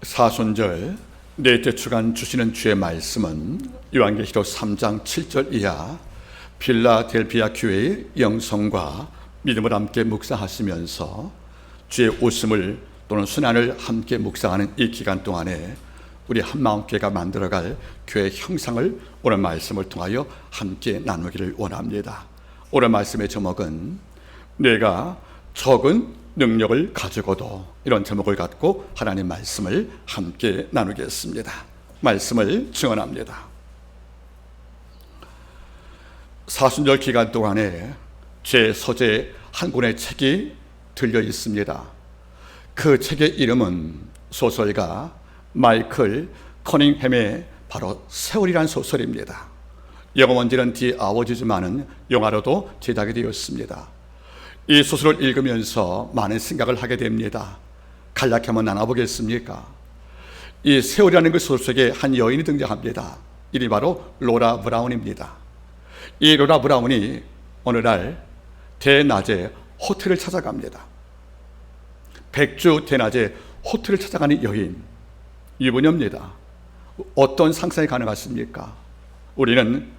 사순절 넷째 주간 주시는 주의 말씀은 요한계시록 3장 7절 이하 필라델피아 교회의 영성과 믿음을 함께 묵상하시면서 주의 오심을 또는 순환을 함께 묵상하는 이 기간 동안에 우리 한마음교회가 만들어갈 교회 형상을 오늘 말씀을 통하여 함께 나누기를 원합니다. 오늘 말씀의 제목은 내가 적은 능력을 가지고도, 이런 제목을 갖고 하나님 말씀을 함께 나누겠습니다. 말씀을 증언합니다. 사순절 기간 동안에 제 서재 한 권의 책이 들려 있습니다. 그 책의 이름은 소설가 마이클 커닝햄의 바로 세월이란 소설입니다. 영어 원제는 디 아워즈지만은 영화로도 제작이 되었습니다. 이 소설을 읽으면서 많은 생각을 하게 됩니다. 간략히 한번 나눠보겠습니까? 이 세월이라는 그 소설 속에 한 여인이 등장합니다. 이름이 바로 로라 브라운입니다. 이 로라 브라운이 어느 날 대낮에 호텔을 찾아갑니다. 백주 대낮에 호텔을 찾아가는 여인, 이분입니다. 어떤 상상이 가능하십니까? 우리는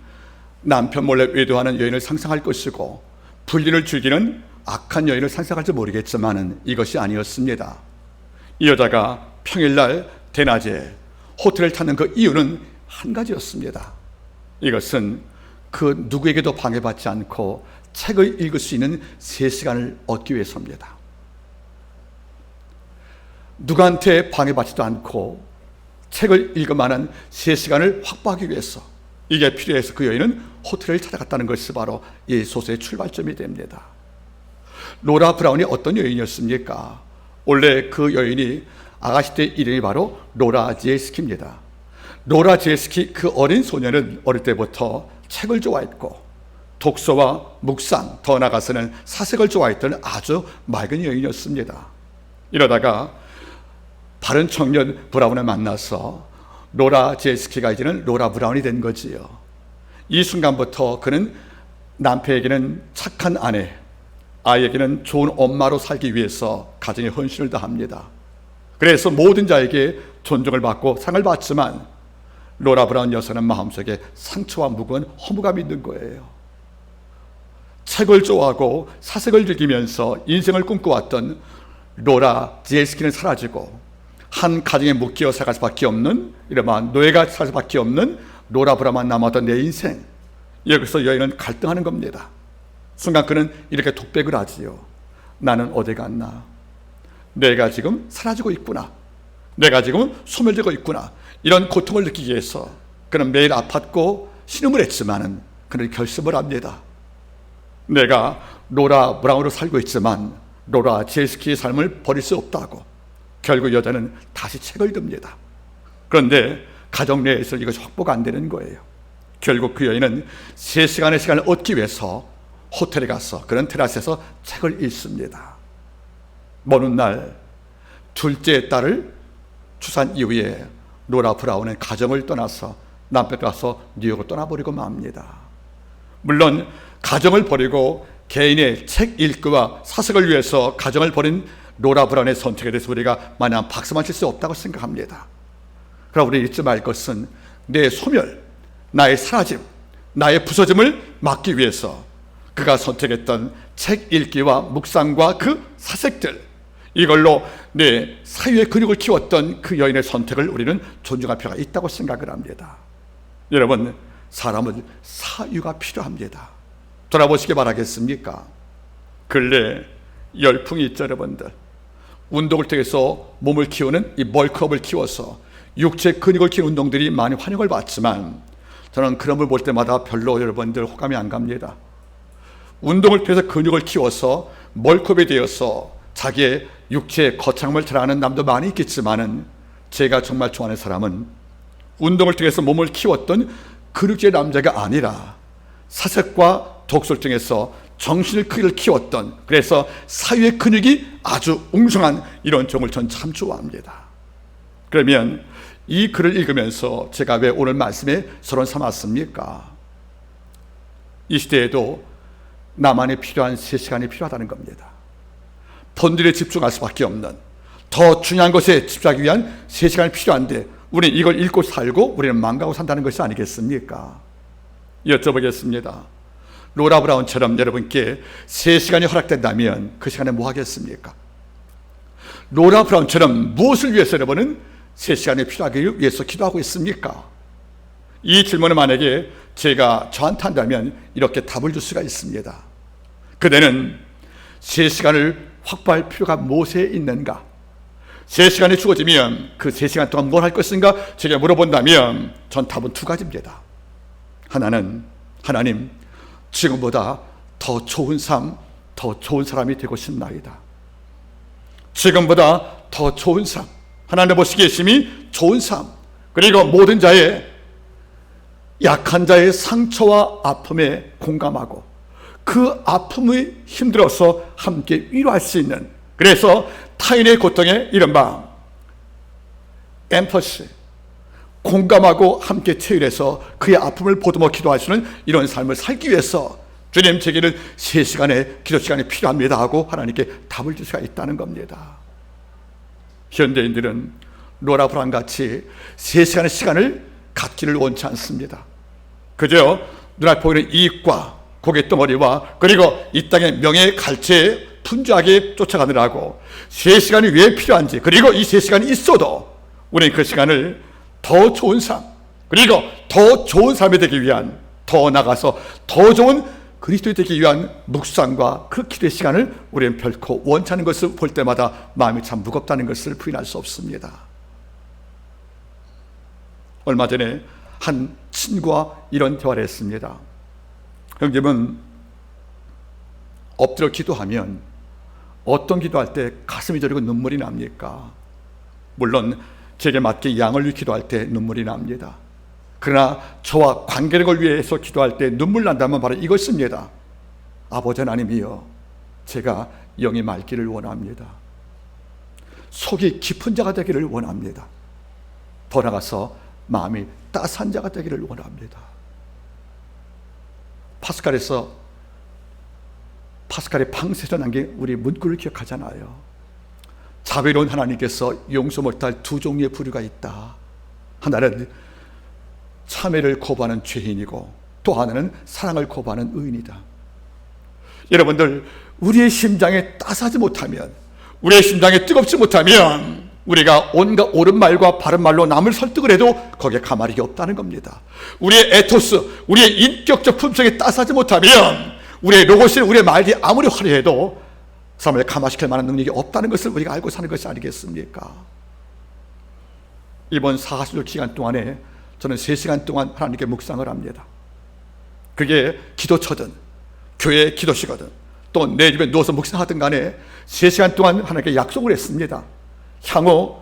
남편 몰래 외도하는 여인을 상상할 것이고 불륜을 즐기는 악한 여인을 상상할지 모르겠지만 이것이 아니었습니다. 이 여자가 평일날 대낮에 호텔을 찾는 그 이유는 한 가지였습니다. 이것은 그 누구에게도 방해받지 않고 책을 읽을 수 있는 3시간을 얻기 위해서입니다. 누구한테 방해받지도 않고 책을 읽을 만한 3시간을 확보하기 위해서, 이게 필요해서 그 여인은 호텔을 찾아갔다는 것이 바로 이 소설의 출발점이 됩니다. 로라 브라운이 어떤 여인이었습니까? 원래 그 여인이 아가씨 때 이름이 바로 로라 지엘스키입니다. 로라 지엘스키, 그 어린 소녀는 어릴 때부터 책을 좋아했고 독서와 묵상, 더 나아가서는 사색을 좋아했던 아주 맑은 여인이었습니다. 이러다가 바른 청년 브라운을 만나서 로라 지엘스키가 이제는 로라 브라운이 된 거지요. 이 순간부터 그는 남편에게는 착한 아내, 아이에게는 좋은 엄마로 살기 위해서 가정의 헌신을 다합니다. 그래서 모든 자에게 존중을 받고 상을 받지만 로라 브라운 여사는 마음속에 상처와 무거운 허무감이 있는 거예요. 책을 좋아하고 사색을 즐기면서 인생을 꿈꿔왔던 로라 지엘스키는 사라지고 한 가정에 묶여 살 수밖에 없는, 이러한 노예가 살 수밖에 없는 로라 브라운만 남았던 내 인생, 여기서 여인은 갈등하는 겁니다. 순간 그는 이렇게 독백을 하지요. 나는 어디 갔나? 내가 지금 사라지고 있구나. 내가 지금 소멸되고 있구나. 이런 고통을 느끼기 위해서 그는 매일 아팠고 신음을 했지만은 그는 결심을 합니다. 내가 로라 브라운으로 살고 있지만 로라 지엘스키의 삶을 버릴 수 없다고. 결국 여자는 다시 책을 듭니다. 그런데 가정 내에서 이것이 확보가 안 되는 거예요. 결국 그 여인은 3시간의 시간을 얻기 위해서 호텔에 가서 그런 테라스에서 책을 읽습니다. 먼 훗날 둘째 딸을 출산 이후에 로라 브라운은 가정을 떠나서 남편과 와서 뉴욕을 떠나버리고 맙니다. 물론 가정을 버리고 개인의 책 읽기와 사색을 위해서 가정을 버린 로라 브라운의 선택에 대해서 우리가 마냥 박수만 칠 수 없다고 생각합니다. 그러나 우리 잊지 말 것은 내 소멸, 나의 사라짐, 나의 부서짐을 막기 위해서 그가 선택했던 책 읽기와 묵상과 그 사색들, 이걸로 내 사유의 근육을 키웠던 그 여인의 선택을 우리는 존중할 필요가 있다고 생각을 합니다. 여러분, 사람은 사유가 필요합니다. 돌아보시기 바라겠습니까? 근래 열풍이 있죠, 여러분들. 운동을 통해서 몸을 키우는 이 벌크업을 키워서 육체 근육을 키우는 운동들이 많이 환영을 받지만 저는 그런 걸 볼 때마다 별로 여러분들 호감이 안 갑니다. 운동을 통해서 근육을 키워서 멀컵이 되어서 자기의 육체의 거창함을 드러내는 남도 많이 있겠지만은 제가 정말 좋아하는 사람은 운동을 통해서 몸을 키웠던 근육질 남자가 아니라 사색과 독서를 통해서 정신을 크기를 키웠던, 그래서 사유의 근육이 아주 웅성한 이런 종을 전 참 좋아합니다. 그러면 이 글을 읽으면서 제가 왜 오늘 말씀에 서론 삼았습니까? 이 시대에도 나만이 필요한 3시간이 필요하다는 겁니다. 본질에 집중할 수밖에 없는, 더 중요한 것에 집중하기 위한 3시간이 필요한데 우리는 이걸 읽고 살고 우리는 망가고 산다는 것이 아니겠습니까? 여쭤보겠습니다. 로라 브라운처럼 여러분께 3시간이 허락된다면 그 시간에 뭐 하겠습니까? 로라 브라운처럼 무엇을 위해서 여러분은 3시간이 필요하기 위해서 기도하고 있습니까? 이 질문을 만약에 제가 저한테 한다면 이렇게 답을 줄 수가 있습니다. 그대는 3시간을 확보할 필요가 무엇에 있는가? 3시간이 주어지면 그 3시간 동안 뭘 할 것인가? 제가 물어본다면 전 답은 2가지입니다. 하나는 하나님, 지금보다 더 좋은 삶, 더 좋은 사람이 되고 싶나이다. 지금보다 더 좋은 삶, 하나님 보시기에 심히 좋은 삶, 그리고 모든 자의 약한 자의 상처와 아픔에 공감하고 그 아픔이 힘들어서 함께 위로할 수 있는, 그래서 타인의 고통에 이른바 엠퍼시, 공감하고 함께 체휼해서 그의 아픔을 보듬어 기도하시는 이런 삶을 살기 위해서 주님, 제게는 3시간의 기도 시간이 필요합니다 하고 하나님께 답을 줄 수가 있다는 겁니다. 현대인들은 로라 브라운 같이 3시간의 시간을 갖기를 원치 않습니다. 그저 눈앞에 보이는 이익과 고갯덩어리와 그리고 이 땅의 명예 갈채에 분주하게 쫓아가느라고 3시간이 왜 필요한지, 그리고 이 3시간이 있어도 우리는 그 시간을 더 좋은 삶, 그리고 더 좋은 삶이 되기 위한, 더 나가서 더 좋은 그리스도이 되기 위한 묵상과 그 기도의 시간을 우리는 결코 원치 않는 것을 볼 때마다 마음이 참 무겁다는 것을 부인할 수 없습니다. 얼마 전에 한 친구와 이런 대화를 했습니다. 형님은 엎드려 기도하면 어떤 기도할 때 가슴이 저리고 눈물이 납니까? 물론 제게 맞게 양을 위해 기도할 때 눈물이 납니다. 그러나 저와 관계를 위해서 기도할 때 눈물 난다면 바로 이것입니다. 아버지 하나님이여, 제가 영이 맑기를 원합니다. 속이 깊은 자가 되기를 원합니다. 더 나아가서 마음이 따스한 자가 되기를 원합니다. 파스칼의 팡세에서 남긴 우리 문구를 기억하잖아요. 자비로운 하나님께서 용서 못할 2 종류의 부류가 있다. 하나는 참회를 거부하는 죄인이고 또 하나는 사랑을 거부하는 의인이다. 여러분들, 우리의 심장에 따스하지 못하면, 우리의 심장에 뜨겁지 못하면 우리가 온갖 옳은 말과 바른 말로 남을 설득을 해도 거기에 가마력이 없다는 겁니다. 우리의 에토스, 우리의 인격적 품성에 따스하지 못하면 우리의 로고스, 우리의 말이 아무리 화려해도 사람을 감화시킬 만한 능력이 없다는 것을 우리가 알고 사는 것이 아니겠습니까? 이번 사순절 기간 동안에 저는 3시간 동안 하나님께 묵상을 합니다. 그게 기도처든 교회 기도시거든 또 내 집에 누워서 묵상하든 간에 3시간 동안 하나님께 약속을 했습니다. 향후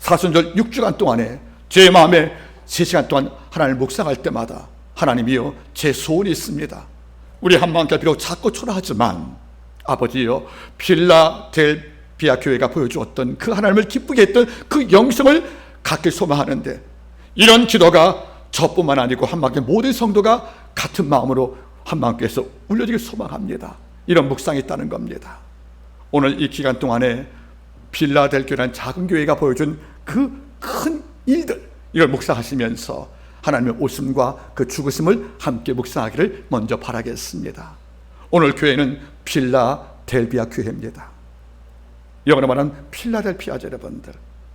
사순절 6주간 동안에 제 마음에 3시간 동안 하나님을 묵상할 때마다 하나님이여, 제 소원이 있습니다. 우리 한마음교회 비록 작고 초라하지만 아버지여, 필라델피아 교회가 보여주었던 그 하나님을 기쁘게 했던 그 영성을 갖길 소망하는데, 이런 기도가 저뿐만 아니고 한마음교회 모든 성도가 같은 마음으로 한마음교회에서 울려지길 소망합니다. 이런 묵상이 있다는 겁니다. 오늘 이 기간 동안에 필라델피아라는 작은 교회가 보여준 그 큰 일들, 이걸 묵상하시면서 하나님의 오심과 그 죽으심을 함께 묵상하기를 먼저 바라겠습니다. 오늘 교회는 필라델피아 교회입니다. 영어로 말하는 필라델피아죠, 여러분들.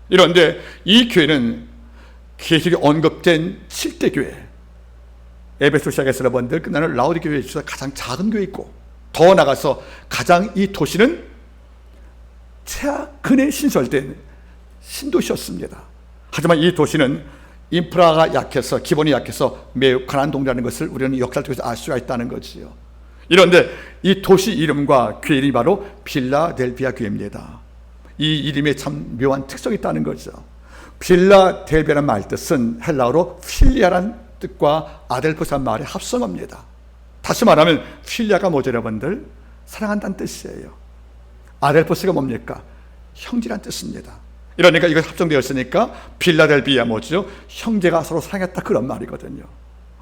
그런데 이 교회는 계시록에 언급된 7대 교회, 에베소 시작해서 여러분들 끝나는 라우디 교회 중에서 가장 작은 교회 있고, 더 나가서 가장 이 도시는 최근에 신설된 신도시였습니다. 하지만 이 도시는 인프라가 약해서, 기본이 약해서 매우 가난한 동네라는 것을 우리는 역사를 통해서 알 수가 있다는 거지요. 이런데 이 도시 이름과 교회 이름이 바로 필라델피아 교회입니다. 이 이름에 참 묘한 특성이 있다는 거죠. 필라델피아라는 말 뜻은 헬라어로 필리아라는 뜻과 아델포스라는 말의 합성어입니다. 다시 말하면 필리아가 뭐죠, 여러분들? 사랑한다는 뜻이에요. 아델포스가 뭡니까? 형제란 뜻입니다. 이러니까 이거 합성되었으니까 필라델피아 뭐죠? 형제가 서로 사랑했다, 그런 말이거든요.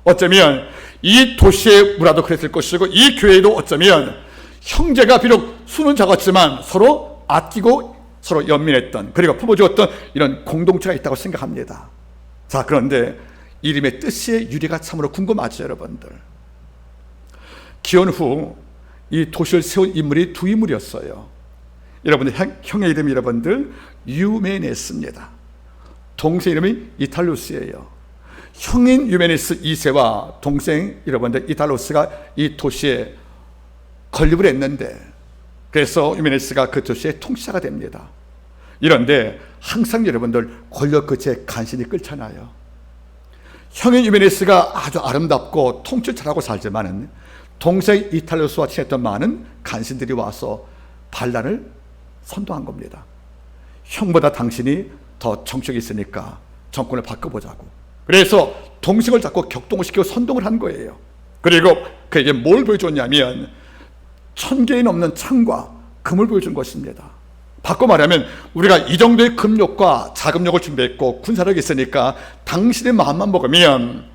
어쩌면 이 도시의 문화도 그랬을 것이고, 이 교회도 어쩌면 형제가 비록 수는 적었지만 서로 아끼고 서로 연민했던, 그리고 품어주었던 이런 공동체가 있다고 생각합니다. 자, 그런데 이름의 뜻의 유래가 참으로 궁금하죠, 여러분들. 기원 후 이 도시를 세운 인물이 두 인물이었어요. 여러분들, 형의 이름이 여러분들 유메네스입니다. 동생 이름이 이탈루스예요. 형인 유메네스 2세와 동생 여러분들 이탈루스가 이 도시에 건립을 했는데, 그래서 유메네스가 그 도시의 통치자가 됩니다. 이런데 항상 여러분들 권력 끝에 간신히 끌잖아요. 형인 유메네스가 아주 아름답고 통치를 잘하고 살지만은 동생 이탈루스와 친했던 많은 간신들이 와서 반란을 선동한 겁니다. 형보다 당신이 더 정책이 있으니까 정권을 바꿔보자고. 그래서 동생을 자꾸 격동을 시키고 선동을 한 거예요. 그리고 그에게 뭘 보여줬냐면 1000개의 넘는 창과 금을 보여준 것입니다. 바꿔 말하면 우리가 이 정도의 금력과 자금력을 준비했고 군사력이 있으니까 당신의 마음만 먹으면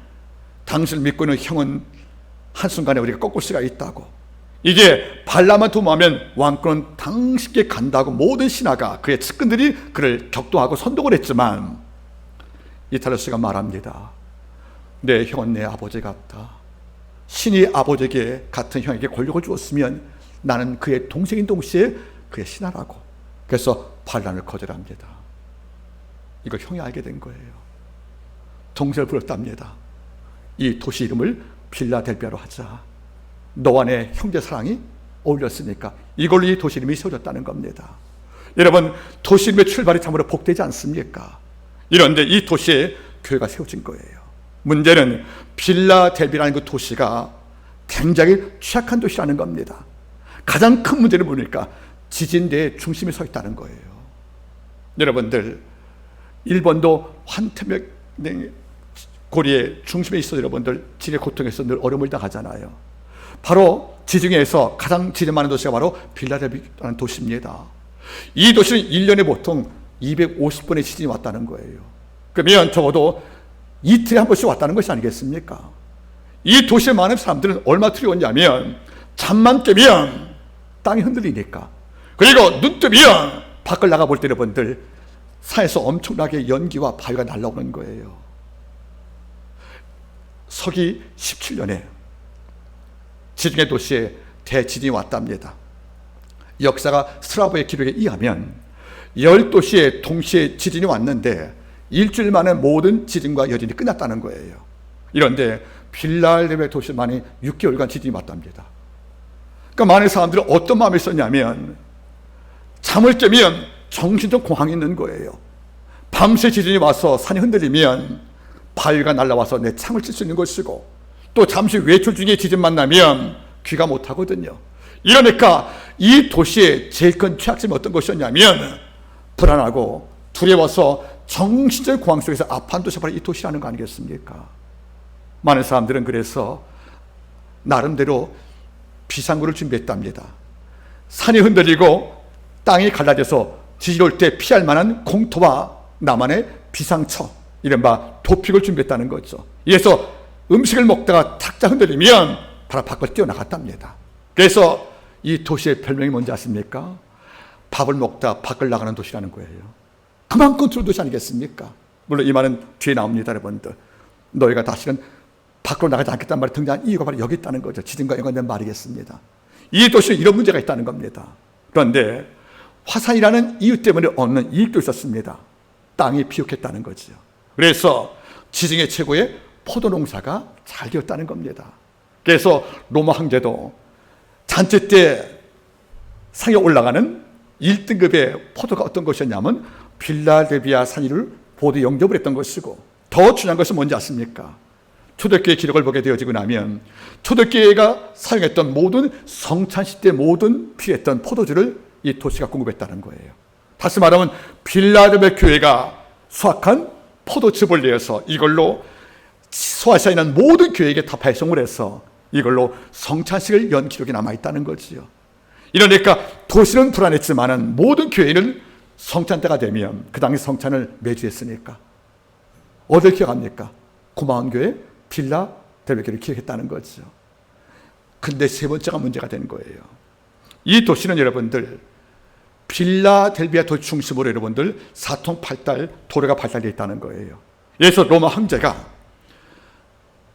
당신을 믿고 있는 형은 한순간에 우리가 꺾을 수가 있다고. 이제 반란만 도모하면 왕권은 당신께 간다고 모든 신하가, 그의 측근들이 그를 격동하고 선동을 했지만 이탈루스가 말합니다. 내 형은 내 아버지 같다. 신이 아버지에게 같은 형에게 권력을 주었으면 나는 그의 동생인 동시에 그의 신하라고. 그래서 반란을 거절합니다. 이걸 형이 알게 된 거예요. 동생을 불렀답니다. 이 도시 이름을 빌라델비아로 하자. 너와 내 형제 사랑이 어울렸으니까 이걸로 이 도시 이름이 세워졌다는 겁니다. 여러분, 도시 이름의 출발이 참으로 복되지 않습니까? 이런데 이 도시에 교회가 세워진 거예요. 문제는 빌라델비아라는 그 도시가 굉장히 취약한 도시라는 겁니다. 가장 큰 문제는 뭡니까? 지진대의 중심에 서 있다는 거예요. 여러분들, 일본도 환태벽 고리의 중심에 있어 여러분들 지진의 고통에서 늘 어려움을 당하잖아요. 바로 지중해에서 가장 지진 많은 도시가 바로 빌라델비아라는 도시입니다. 이 도시는 1년에 보통 250번의 지진이 왔다는 거예요. 그러면 적어도 이틀에 한 번씩 왔다는 것이 아니겠습니까? 이 도시에 많은 사람들은 얼마 두려웠냐면 잠만 깨면 땅이 흔들리니까, 그리고 눈 뜨면 밖을 나가볼 때 여러분들 산에서 엄청나게 연기와 바위가 날아오는 거예요. 서기 17년에 지중해 도시에 대지진이 왔답니다. 역사가 스트라보의 기록에 의하면 10도시에 동시에 지진이 왔는데 일주일 만에 모든 지진과 여진이 끝났다는 거예요. 이런데 빌라델비아 도시만이 6개월간 지진이 왔답니다. 그러니까 많은 사람들은 어떤 마음이 있었냐면 잠을 깨면 정신적 공황이 있는 거예요. 밤새 지진이 와서 산이 흔들리면 바위가 날아와서 내 창을 칠 수 있는 것이고, 또 잠시 외출 중에 지진 만나면 귀가 못하거든요. 이러니까 이 도시의 제일 큰 취약점이 어떤 것이었냐면 불안하고 두려워서 정신적 공황 속에서 아파한 도시가 바로 이 도시라는 거 아니겠습니까? 많은 사람들은 그래서 나름대로 비상구를 준비했답니다. 산이 흔들리고 땅이 갈라져서 지진 올 때 피할 만한 공터와 나만의 비상처, 이른바 도픽을 준비했다는 거죠. 그래서 음식을 먹다가 탁자 흔들리면 바로 밖을 뛰어나갔답니다. 그래서 이 도시의 별명이 뭔지 아십니까? 밥을 먹다 밖을 나가는 도시라는 거예요. 그만큼 두려운 도시 아니겠습니까? 물론 이 말은 뒤에 나옵니다, 여러분들. 너희가 다시는 밖으로 나가지 않겠다는 말이 등장한 이유가 바로 여기 있다는 거죠. 지진과 연관된 말이겠습니다. 이 도시는 이런 문제가 있다는 겁니다. 그런데 화산이라는 이유 때문에 얻는 이익도 있었습니다. 땅이 비옥했다는 거죠. 그래서 지중해 최고의 포도 농사가 잘 되었다는 겁니다. 그래서 로마 황제도 잔치 때 상에 올라가는 1등급의 포도가 어떤 것이었냐면 빌라델비아 산이를 보도 영접을 했던 것이고, 더 중요한 것은 뭔지 아십니까? 초대교회 기록을 보게 되어지고 나면 초대교회가 사용했던 모든 성찬식 때 모든 필요했던 포도주를 이 도시가 공급했다는 거예요. 다시 말하면 빌라델비아 교회가 수확한 포도즙을 내어서 이걸로 소아시아에 있는 모든 교회에게 다 배송을 해서 이걸로 성찬식을 연 기록이 남아있다는 거지요. 이러니까 도시는 불안했지만은 모든 교회는 성찬 때가 되면 그 당시 성찬을 매주 했으니까 어딜 기억합니까? 고마운 교회 빌라델비아 교회를 기억했다는 거죠. 근데 세 번째가 문제가 된 거예요. 이 도시는 여러분들 빌라델비아 도시 중심으로 여러분들 사통팔달 도로가 발달되어 있다는 거예요. 그래서 로마 황제가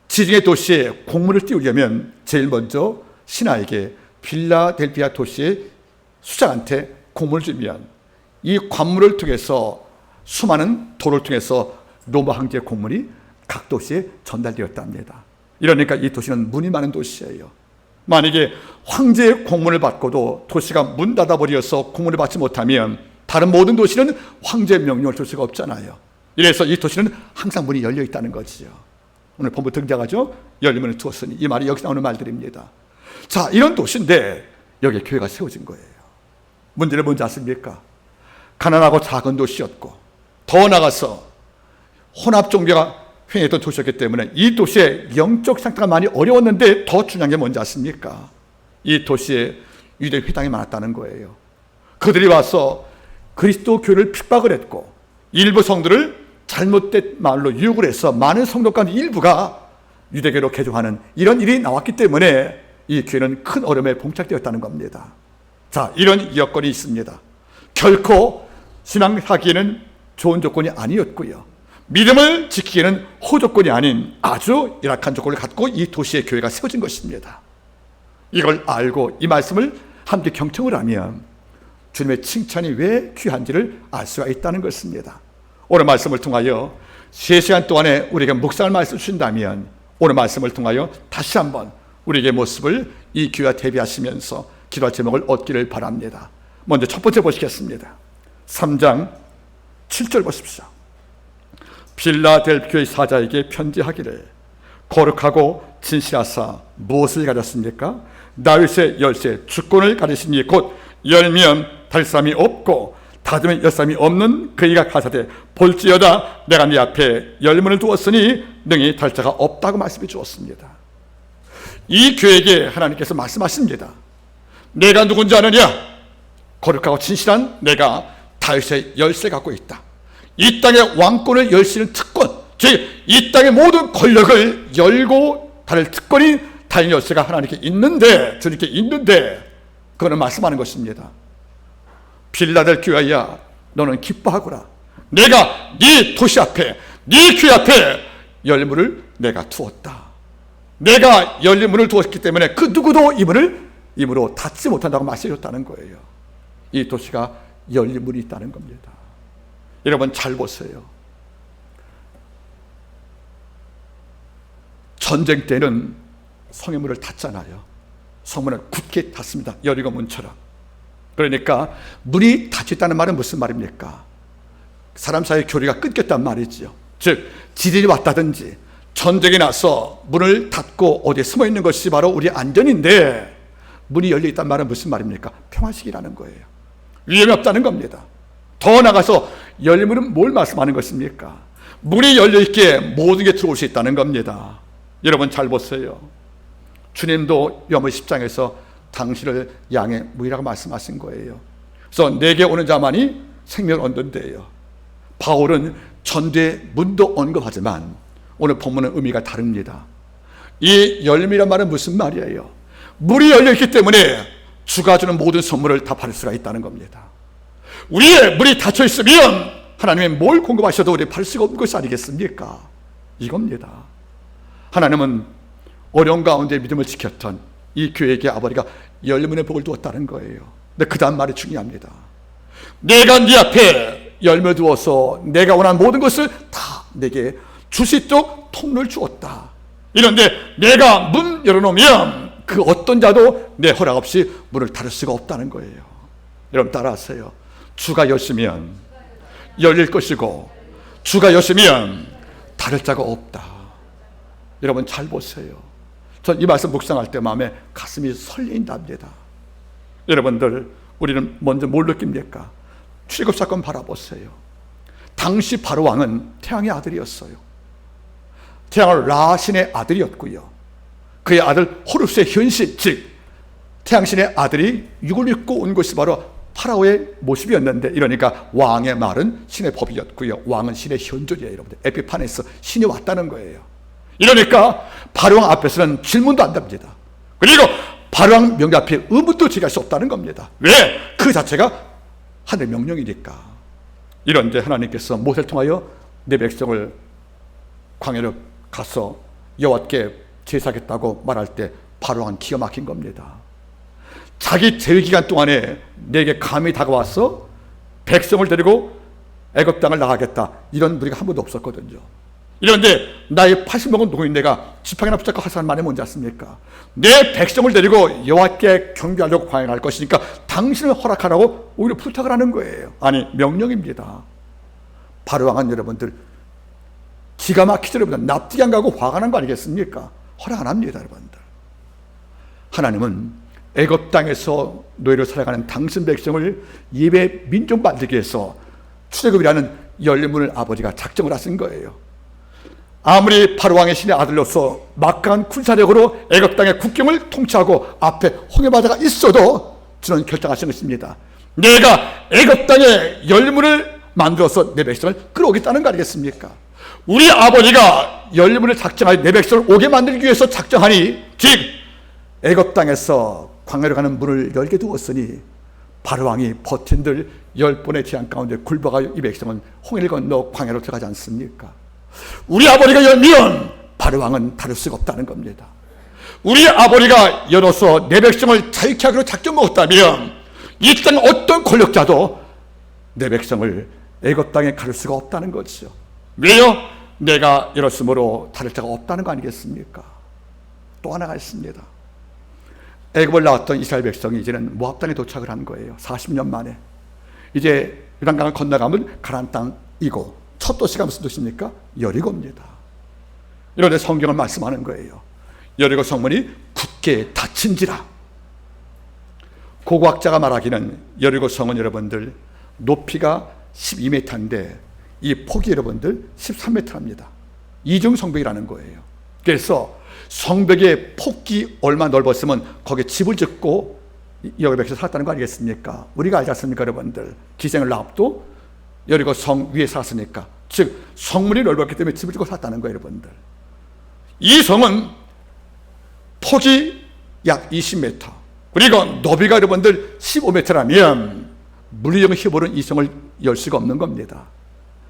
지중해 도시에 공물을 띄우려면 제일 먼저 신하에게 빌라델비아 도시의 수장한테 공물을 주면 이 관물을 통해서 수많은 도로를 통해서 로마 황제의 공물이 각 도시에 전달되었답니다. 이러니까 이 도시는 문이 많은 도시예요. 만약에 황제의 공문을 받고도 도시가 문 닫아버려서 공문을 받지 못하면 다른 모든 도시는 황제의 명령을 줄 수가 없잖아요. 이래서 이 도시는 항상 문이 열려 있다는 거지요. 오늘 본부 등장하죠. 열린 문을 두었으니, 이 말이 여기서 나오는 말들입니다. 자, 이런 도시인데 여기에 교회가 세워진 거예요. 문제는 뭔지 아십니까? 가난하고 작은 도시였고 더 나아가서 혼합 종교가 횡행했던 도시였기 때문에 이 도시의 영적 상태가 많이 어려웠는데 더 중요한 게 뭔지 아십니까? 이 도시에 유대 회당이 많았다는 거예요. 그들이 와서 그리스도 교회를 핍박을 했고 일부 성도를 잘못된 말로 유혹을 해서 많은 성도 가운데 일부가 유대교로 개종하는 이런 일이 나왔기 때문에 이 교회는 큰 어려움에 봉착되었다는 겁니다. 자, 이런 여건이 있습니다. 결코 신앙하기에는 좋은 조건이 아니었고요. 믿음을 지키기에는 호조건이 아닌 아주 열악한 조건을 갖고 이 도시의 교회가 세워진 것입니다. 이걸 알고 이 말씀을 함께 경청을 하면 주님의 칭찬이 왜 귀한지를 알 수가 있다는 것입니다. 오늘 말씀을 통하여 3시간 동안에 우리에게 묵상할 말씀을 주신다면 오늘 말씀을 통하여 다시 한번 우리에게 모습을 이 교회와 대비하시면서 기도할 제목을 얻기를 바랍니다. 먼저 첫 번째 보시겠습니다. 3장 7절 보십시오. 빌라델 교회 사자에게 편지하기를 거룩하고 진실하사 무엇을 가졌습니까? 다윗의 열쇠 주권을 가지시니 곧 열면 닫을 사람이 없고 닫으면 열 사람이 없는 그이가 가사대 볼지어다 내가 네 앞에 열문을 두었으니 능히 닫을 자가 없다고 말씀해 주었습니다. 이 교회에게 하나님께서 말씀하십니다. 내가 누군지 아느냐? 거룩하고 진실한 내가 다윗의 열쇠 갖고 있다. 이 땅의 왕권을 열 수 있는 특권, 즉 이 땅의 모든 권력을 열고 닫을 특권이 다윗 열쇠가 하나님께 있는데, 주님께 있는데 그거는 말씀하는 것입니다. 빌라델 교회야, 너는 기뻐하거라. 내가 네 도시 앞에, 네 교회 앞에 열문을 내가 두었다. 내가 열린 문을 두었기 때문에 그 누구도 이 문을 임으로 닫지 못한다고 말씀해줬다는 거예요. 이 도시가 열린 문이 있다는 겁니다. 여러분 잘 보세요. 전쟁 때는 성의 문을 닫잖아요. 성문을 굳게 닫습니다. 여리고 문처럼. 그러니까 문이 닫혔다는 말은 무슨 말입니까? 사람 사이의 교류가 끊겼단 말이지요. 즉 지진이 왔다든지 전쟁이 나서 문을 닫고 어디에 숨어 있는 것이 바로 우리의 안전인데 문이 열려 있다는 말은 무슨 말입니까? 평화식이라는 거예요. 위험이 없다는 겁니다. 더 나가서 열린 문은 뭘 말씀하는 것입니까? 문이 열려있기에 모든 게 들어올 수 있다는 겁니다. 여러분 잘 보세요. 주님도 요한복음 10장에서 당신을 양의 문이라고 말씀하신 거예요. 그래서 내게 오는 자만이 생명을 얻는데요. 바울은 전도의 문도 언급하지만 오늘 본문은 의미가 다릅니다. 이 열림이란 말은 무슨 말이에요? 문이 열려있기 때문에 주가 주는 모든 선물을 다 받을 수가 있다는 겁니다. 우리의 문이 닫혀 있으면 하나님이 뭘 공급하셔도 우리 받을 수가 없는 것이 아니겠습니까? 이겁니다. 하나님은 어려운 가운데 믿음을 지켰던 이 교회에게 아버지가 열문의 복을 두었다는 거예요. 근데 그 다음 말이 중요합니다. 내가 네 앞에 열매 두어서 내가 원하는 모든 것을 다 내게 줄 수 있도록 통로를 주었다. 이런데 내가 문 열어놓으면 그 어떤 자도 내 허락 없이 문을 닫을 수가 없다는 거예요. 여러분 따라하세요. 주가 여시면 열릴 것이고 주가 여시면 닫을 자가 없다. 여러분 잘 보세요. 전 이 말씀 묵상할 때 마음에 가슴이 설레인답니다. 여러분들 우리는 먼저 뭘 느낍니까? 출애굽 사건 바라보세요. 당시 바로왕은 태양의 아들이었어요. 태양은 라신의 아들이었고요. 그의 아들 호르스의 현실, 즉 태양신의 아들이 육을 입고 온 것이 바로 파라오의 모습이었는데, 이러니까 왕의 말은 신의 법이었고요. 왕은 신의 현존이에요. 여러분들 에피파네스, 신이 왔다는 거예요. 이러니까 바로왕 앞에서는 질문도 안 답니다. 그리고 바로왕 명령 앞에 의문도 제기할 수 없다는 겁니다. 왜? 그 자체가 하늘의 명령이니까. 이런데 하나님께서 모세를 통하여 내 백성을 광야로 가서 여호와께 제사하겠다고 말할 때 바로왕은 기가 막힌 겁니다. 자기 제위 기간 동안에 내게 감히 다가와서 백성을 데리고 애굽 땅을 나가겠다, 이런 무리가 한 번도 없었거든요. 이런데 나의 80명은 누구인 내가 지팡이나 붙잡고 하사는 말이 뭔지 아십니까? 내 백성을 데리고 여호와께 경배하려고 광야에 갈 것이니까 당신을 허락하라고 오히려 부탁을 하는 거예요. 아니, 명령입니다. 바로왕은 여러분들 기가 막히죠. 여러분들 납득이 안 가고 화가 난 거 아니겠습니까? 허락 안 합니다. 여러분들, 하나님은 애굽 땅에서 노예로 살아가는 당신 백성을 예배 민족 만들기 위해서 출애굽이라는 열문을 아버지가 작정을 하신 거예요. 아무리 바로왕의 신의 아들로서 막강한 군사력으로 애굽 땅의 국경을 통치하고 앞에 홍해바다가 있어도 주는 결정하신 것입니다. 내가 애굽 땅의 열문을 만들어서 내 백성을 끌어오겠다는 거 아니겠습니까? 우리 아버지가 열문을 작정하여 내 백성을 오게 만들기 위해서 작정하니, 즉 애굽 땅에서 광야로 가는 문을 열게 두었으니 바로왕이 버틴들 10번의 재앙 가운데 굴복하여 이 백성은 홍해를 건너 광야로 들어가지 않습니까? 우리 아버지가 열면 바로왕은 다룰 수가 없다는 겁니다. 우리 아버지가 열어서 내 백성을 자유케 하기로 작정 먹었다면 이 땅 어떤 권력자도 내 백성을 애굽 땅에 가둘 수가 없다는 거죠. 왜요? 내가 열었으므로 다룰 자가 없다는 거 아니겠습니까? 또 하나가 있습니다. 애굽을 나왔던 이스라엘 백성이 이제는 모압 땅에 도착을 한 거예요. 40년 만에. 이제 요단강을 건너가면 가나안 땅이고, 첫 도시가 무슨 도시입니까? 여리고입니다. 이런데 성경은 말씀하는 거예요. 여리고 성문이 굳게 닫힌지라. 고고학자가 말하기는 여리고 성은 여러분들 높이가 12m인데 이 폭이 여러분들 13m랍니다. 이중 성벽이라는 거예요. 그래서 성벽의 폭이 얼마 넓었으면 거기에 집을 짓고 여기 백성 살았다는 거 아니겠습니까? 우리가 알지 않습니까, 여러분들? 기생을 라합도 여리고 성 위에 살았으니까. 즉 성문이 넓었기 때문에 집을 짓고 살았다는 거예요, 여러분들. 이 성은 폭이 약 20m, 그리고 너비가 여러분들 15m라면 물리적인 힘으로는 이 성을 열 수가 없는 겁니다.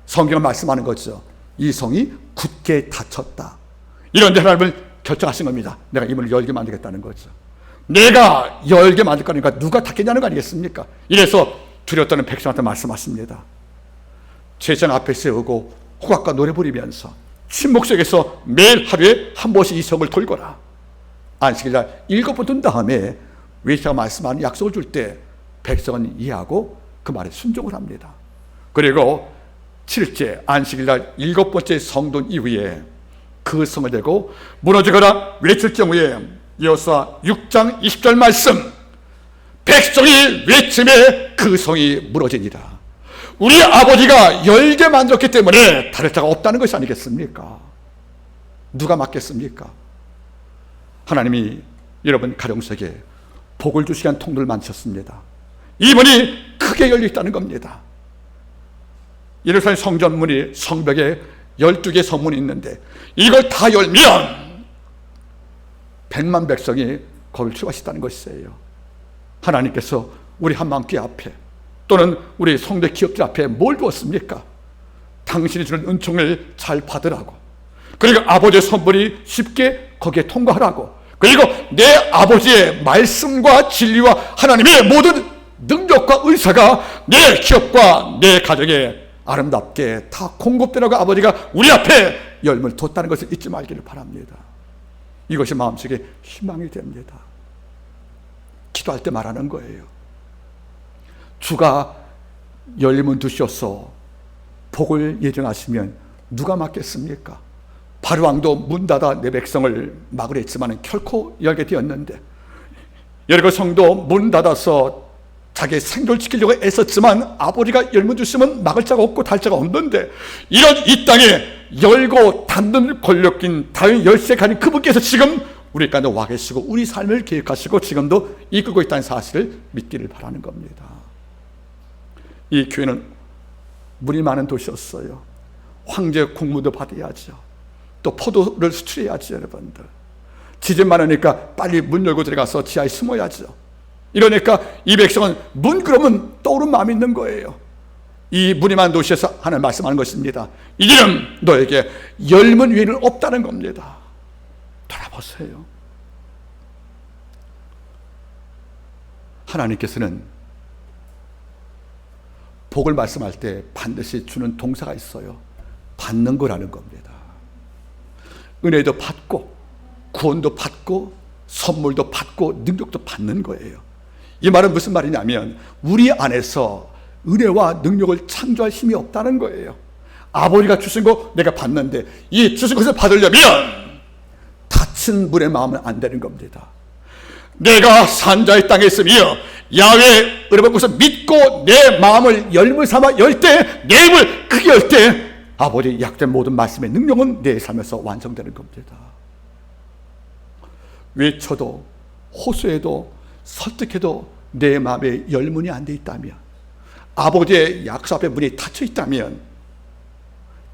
성경은 말씀하는 거죠. 이 성이 굳게 닫혔다. 이런데 하나님을 결정하신 겁니다. 내가 이 문을 열게 만들겠다는 거죠. 내가 열게 만들 거니까 누가 닫겠냐는 거 아니겠습니까? 이래서 두려웠다는 백성한테 말씀하십니다. 제장 앞에 세우고 호각과 노래 부리면서 침묵 속에서 매일 하루에 한 번씩 이 성을 돌거라. 안식일날 7번 돈 다음에 외시가 말씀하는 약속을 줄 때 백성은 이해하고 그 말에 순종을 합니다. 그리고 7일째 안식일날 7번째 성돈 이후에 그 성을 대고 무너지거나 외칠 경우에 여호수아 6장 20절 말씀, 백성이 외침에 그 성이 무너지니라. 우리 아버지가 열게 만들었기 때문에 다를 자가 없다는 것이 아니겠습니까? 누가 막겠습니까? 하나님이 여러분 가정 속에 복을 주시기 위한 통로를 만드셨습니다. 이 문이 크게 열려 있다는 겁니다. 예루살렘 성전문이 성벽에 12개 성문이 있는데 이걸 다 열면 100만 백성이 거기를 출발했다는 것이에요. 하나님께서 우리 한마음교회 앞에 또는 우리 성대 기업들 앞에 뭘 두었습니까? 당신이 주는 은총을 잘 받으라고, 그리고 아버지의 선물이 쉽게 거기에 통과하라고, 그리고 내 아버지의 말씀과 진리와 하나님의 모든 능력과 의사가 내 기업과 내 가정에 아름답게 다 공급되라고 아버지가 우리 앞에 열문을 뒀다는 것을 잊지 말기를 바랍니다. 이것이 마음속에 희망이 됩니다. 기도할 때 말하는 거예요. 주가 열문 두셔서 복을 예정하시면 누가 막겠습니까? 바로왕도 문 닫아 내 백성을 막으려 했지만 결코 열게 되었는데, 여리고 성도 문 닫아서 자기의 생존을 지키려고 애썼지만 아버지가 열문 주시면 막을 자가 없고 달 자가 없는데, 이런 이 땅에 열고 닫는 권력인 다윗 열쇠 가진 그분께서 지금 우리 가운데 와 계시고 우리 삶을 계획하시고 지금도 이끌고 있다는 사실을 믿기를 바라는 겁니다. 이 교회는 물이 많은 도시였어요. 황제 공무도 받아야죠. 또 포도를 수출해야죠. 여러분들 지진 많으니까 빨리 문 열고 들어가서 지하에 숨어야죠. 이러니까 이 백성은 문 그러면 떠오른 마음이 있는 거예요. 이 무리만 도시에서 하나님 말씀하는 것입니다. 이제는 너에게 열문 위에는 없다는 겁니다. 돌아보세요. 하나님께서는 복을 말씀할 때 반드시 주는 동사가 있어요. 받는 거라는 겁니다. 은혜도 받고 구원도 받고 선물도 받고 능력도 받는 거예요. 이 말은 무슨 말이냐면 우리 안에서 은혜와 능력을 창조할 힘이 없다는 거예요. 아버지가 주신 거 내가 받는데 이 주신 것을 받으려면 다친 분의 마음은 안 되는 겁니다. 내가 산자의 땅에 있으며 야훼 은혜를 받고서 믿고 내 마음을 열물 삼아 열 때, 내 입을 크게 열 때 아버지의 약된 모든 말씀의 능력은 내 삶에서 완성되는 겁니다. 외쳐도 호소해도 설득해도 내 마음에 열문이 안 돼 있다면, 아버지의 약속 앞에 문이 닫혀 있다면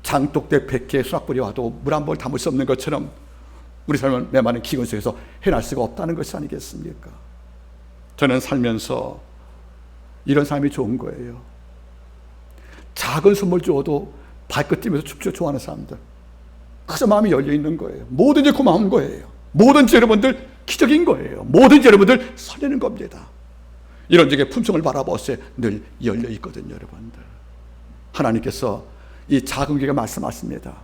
장독대 100개의 수확벌이 와도 물 한 번 담을 수 없는 것처럼 우리 삶을 메마른 기근 속에서 해낼 수가 없다는 것이 아니겠습니까? 저는 살면서 이런 삶이 좋은 거예요. 작은 선물 주어도 발끝 뛰면서 춥죠. 좋아하는 사람들, 그저 마음이 열려 있는 거예요. 뭐든지 고마운 거예요. 뭐든지 여러분들 기적인 거예요. 뭐든지 여러분들 설레는 겁니다. 이런 적의 품성을 바라보세요. 늘 열려 있거든요, 여러분들. 하나님께서 이 작은 교회가 말씀하십니다.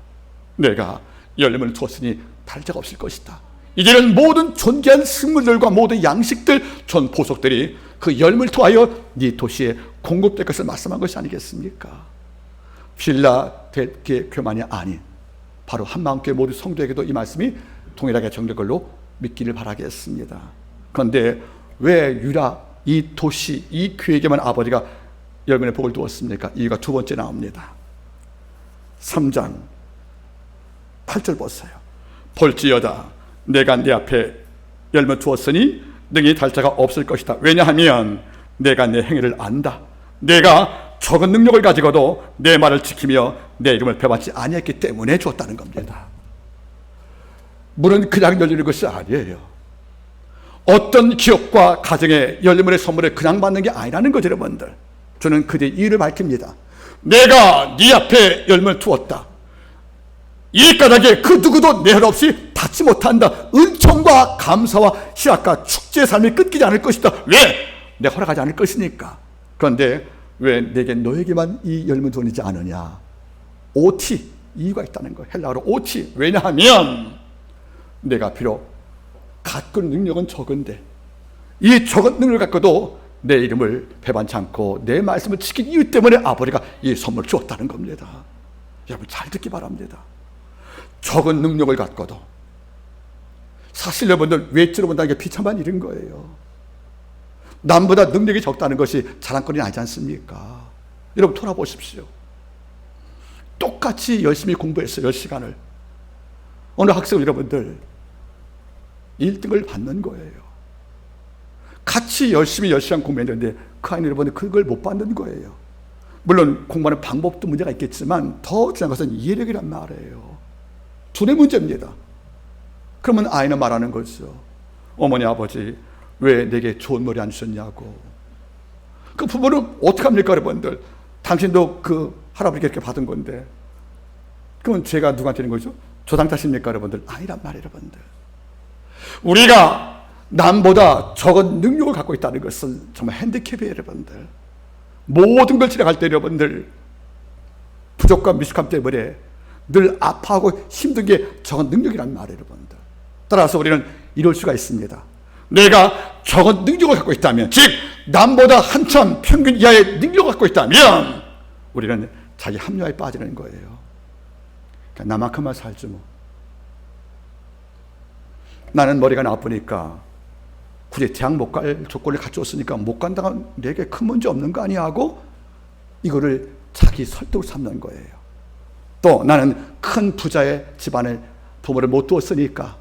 내가 열림을 두었으니 다를 자가 없을 것이다. 이제는 모든 존귀한 식물들과 모든 양식들, 전 보석들이 그 열매를 통하여 네 도시에 공급될 것을 말씀한 것이 아니겠습니까? 필라델피아 교만이 아닌 바로 한마음교회 모든 성도에게도 이 말씀이 동일하게 정될 걸로 믿기를 바라겠습니다. 그런데 왜 유라 이 도시, 이 교회에게만 아버지가 열매의 복을 두었습니까? 이유가 두 번째 나옵니다. 3장 8절 보세요. 볼지어다 내가 네 앞에 열매 두었으니 능히 달자가 없을 것이다. 왜냐하면 내가 내 행위를 안다. 내가 적은 능력을 가지고도 내 말을 지키며 내 이름을 배반치 아니했기 때문에 주었다는 겁니다. 문은 그냥 열리는 것이 아니에요. 어떤 기업과 가정의 열매의 선물을 그냥 받는 게 아니라는 거죠, 여러분들. 저는 그대의 이유를 밝힙니다. 내가 네 앞에 열매를 두었다. 이 까닭에 그 누구도 내 허락 없이 닿지 못한다. 은총과 감사와 희락과 축제의 삶이 끊기지 않을 것이다. 왜? 내가 허락하지 않을 것이니까. 그런데 왜 내게 너에게만 이 열매 두어지지 않으냐? OT, 이유가 있다는 거예요. 헬라어로 OT. 왜냐하면 내가 비록 갖고 있는 능력은 적은데 이 적은 능력을 갖고도 내 이름을 배반치 않고 내 말씀을 지킨 이유 때문에 아버지가 이 선물을 주었다는 겁니다. 여러분 잘 듣기 바랍니다. 적은 능력을 갖고도 사실 여러분들 외적으로 본다는 게 비참한 일인 거예요. 남보다 능력이 적다는 것이 자랑거리 아니지 않습니까? 여러분 돌아보십시오. 똑같이 열심히 공부했어요. 10시간을. 어느 학생 여러분들 1등을 받는 거예요. 같이 열심히 10시간 공부했는데 그 아이는 여러분들 그걸 못 받는 거예요. 물론 공부하는 방법도 문제가 있겠지만 더 중요한 것은 이해력이란 말이에요. 둘의 문제입니다. 그러면 아이는 말하는 거죠. 어머니 아버지 왜 내게 좋은 머리 안 주셨냐고. 그 부모는 어떻게 합니까 여러분들? 당신도 그 할아버지께 이렇게 받은 건데 그러면 죄가 누구한테 있는 거죠? 조상 탓입니까 여러분들? 아니란 말이에요 여러분들. 우리가 남보다 적은 능력을 갖고 있다는 것은 정말 핸디캡이에요 여러분들. 모든 걸 지나갈 때 여러분들 부족과 미숙함 때문에 늘 아파하고 힘든 게 적은 능력이란 말이에요 여러분들. 따라서 우리는 이럴 수가 있습니다. 내가 적은 능력을 갖고 있다면, 즉 남보다 한참 평균 이하의 능력을 갖고 있다면 우리는 자기 합리화에 빠지는 거예요. 그러니까 나만큼만 살지 뭐. 나는 머리가 나쁘니까 굳이 대학 못 갈 조건을 갖추었으니까 못 간다가 내게 큰 문제 없는 거 아니야 하고 이거를 자기 설득을 삼는 거예요. 또 나는 큰 부자의 집안에 부모를 못 두었으니까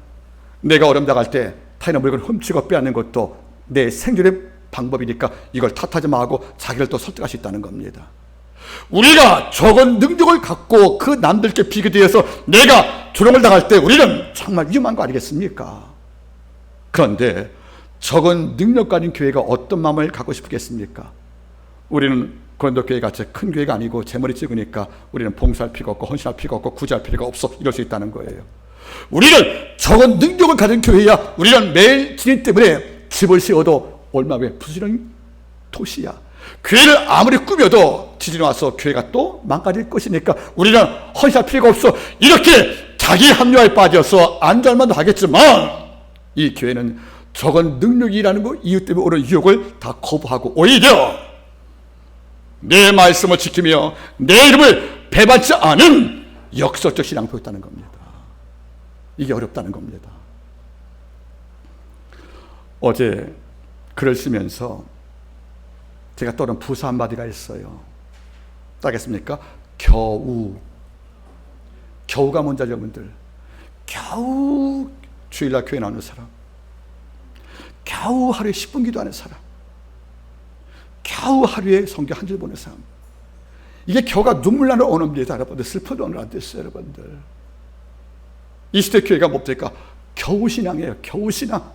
내가 어려움 당할 때 타인의 물건을 훔치고 빼앗는 것도 내 생존의 방법이니까 이걸 탓하지 마고 자기를 또 설득할 수 있다는 겁니다. 우리가 적은 능력을 갖고 그 남들께 비교되어서 내가 조롱을 당할 때 우리는 정말 위험한 거 아니겠습니까? 그런데 적은 능력 가진 교회가 어떤 마음을 갖고 싶겠습니까? 우리는 고린도 교회 같이 큰 교회가 아니고 제 머리 찍으니까 우리는 봉사할 필요가 없고 헌신할 필요가 없고 구제할 필요가 없어, 이럴 수 있다는 거예요. 우리는 적은 능력을 가진 교회야. 우리는 매일 진입 때문에 집을 세워도 얼마 후에 부수는 도시야. 교회를 아무리 꾸며도 지진이 와서 교회가 또 망가질 것이니까 우리는 헌신할 필요가 없어. 이렇게 자기 합리화에 빠져서 안전만도 하겠지만, 이 교회는 적은 능력이라는 거, 이유 때문에 오는 유혹을 다 거부하고 오히려 내 말씀을 지키며 내 이름을 배반치 않은 역설적 신앙을 보였다는 겁니다. 이게 어렵다는 겁니다. 어제 글을 쓰면서 제가 떠오른 부사 한마디가 있어요. 따겠습니까? 겨우가 뭔지 알죠, 여러분들? 겨우 주일날 교회 나오는 사람, 겨우 하루에 10분 기도하는 사람, 겨우 하루에 성경 한 줄 보는 사람. 이게 겨우가 눈물 나는 언어입니다, 여러분들. 슬픈 언어를 안 됐어요, 여러분들. 이 시대 교회가 뭡니까? 겨우 신앙이에요. 겨우 신앙.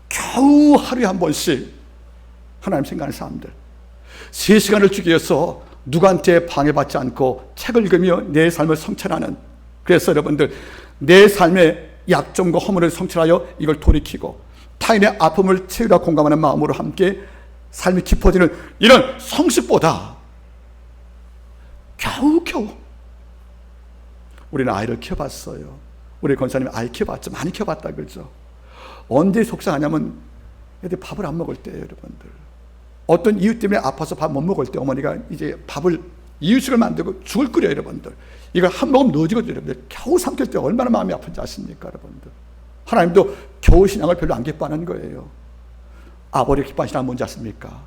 겨우 하루에 한 번씩 하나님 생각하는 사람들. 3시간을 주기 위해서 누구한테 방해받지 않고 책을 읽으며 내 삶을 성찰하는, 그래서 여러분들 내 삶의 약점과 허물을 성찰하여 이걸 돌이키고 타인의 아픔을 채우라 공감하는 마음으로 함께 삶이 깊어지는 이런 성식보다 겨우 우리는 아이를 키워봤어요. 우리 권사님 아이 키워봤죠. 많이 키워봤다 그러죠. 언제 속상하냐면 애들 밥을 안 먹을 때예요, 여러분들. 어떤 이유 때문에 아파서 밥 못 먹을 때 어머니가 이제 밥을 이유식을 만들고 죽을 끓여요, 여러분들. 이걸 한 모금 넣어지거든요, 여러분들. 겨우 삼킬 때 얼마나 마음이 아픈지 아십니까, 여러분들? 하나님도 겨우 신앙을 별로 안 기뻐하는 거예요. 아버지 기뻐하는 신앙은 뭔지 아십니까?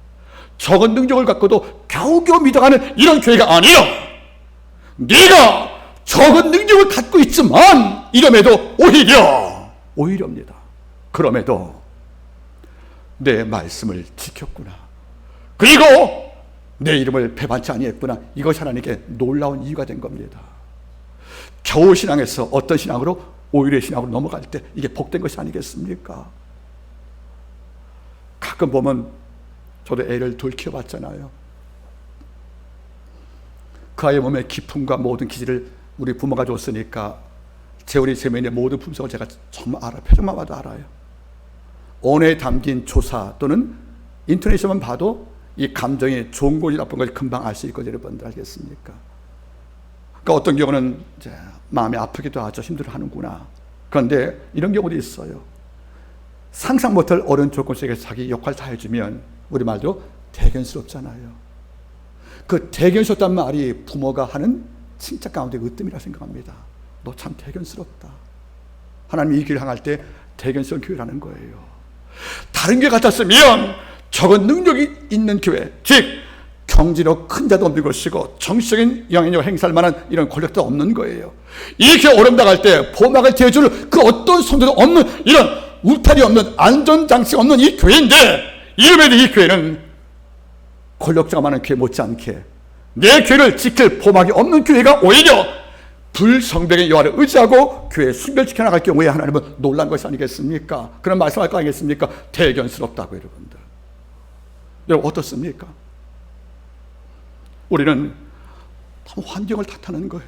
적은 능력을 갖고도 겨우겨우 믿어가는 이런 교회가 아니에요. 네가 적은 능력을 갖고 있지만 이름에도 오히려입니다. 그럼에도 내 말씀을 지켰구나, 그리고 내 이름을 배반치 아니했구나, 이것이 하나님께 놀라운 이유가 된 겁니다. 겨우 신앙에서 어떤 신앙으로? 오히려 신앙으로 넘어갈 때 이게 복된 것이 아니겠습니까? 가끔 보면, 저도 애를 둘 키워봤잖아요. 그 아이의 몸의 기품과 모든 기질을 우리 부모가 줬으니까 우리 세면의 모든 품성을 제가 정말 알아요. 표정만 봐도 알아요. 언어에 담긴 조사 또는 인터넷에만 봐도 이 감정이 좋은 건지 나쁜 건지 금방 알 수 있거든요, 여러분들. 알겠습니까? 그러니까 어떤 경우는 이제 마음이 아프기도 하죠. 힘들어하는구나. 그런데 이런 경우도 있어요. 상상 못할 어려운 조건 속에서 자기 역할 다 해주면 우리말로 대견스럽잖아요. 그 대견스럽단 말이 부모가 하는 칭찬 가운데 으뜸이라 생각합니다. 너 참 대견스럽다. 하나님이 이 길을 향할 때 대견스러운 교회라는 거예요. 다른 교회 같았으면 적은 능력이 있는 교회, 즉 경제력 큰 자도 없는 것이고 정치적인 영향력 행사할 만한 이런 권력도 없는 거예요. 이 교회 오름 나갈 때 보막을 대줄 그 어떤 성도도 없는, 이런 울타리 없는, 안전장치가 없는 이 교회인데, 이름에도 이 교회는 권력자가 많은 교회 못지않게 내 교회를 지킬 보막이 없는 교회가 오히려 불성백의 여호와를 의지하고 교회에 순결시켜 나갈 경우에 하나님은 놀란 것이 아니겠습니까? 그런 말씀할 거 아니겠습니까? 대견스럽다고. 여러분들, 여러분 어떻습니까? 우리는 참 환경을 탓하는 거예요.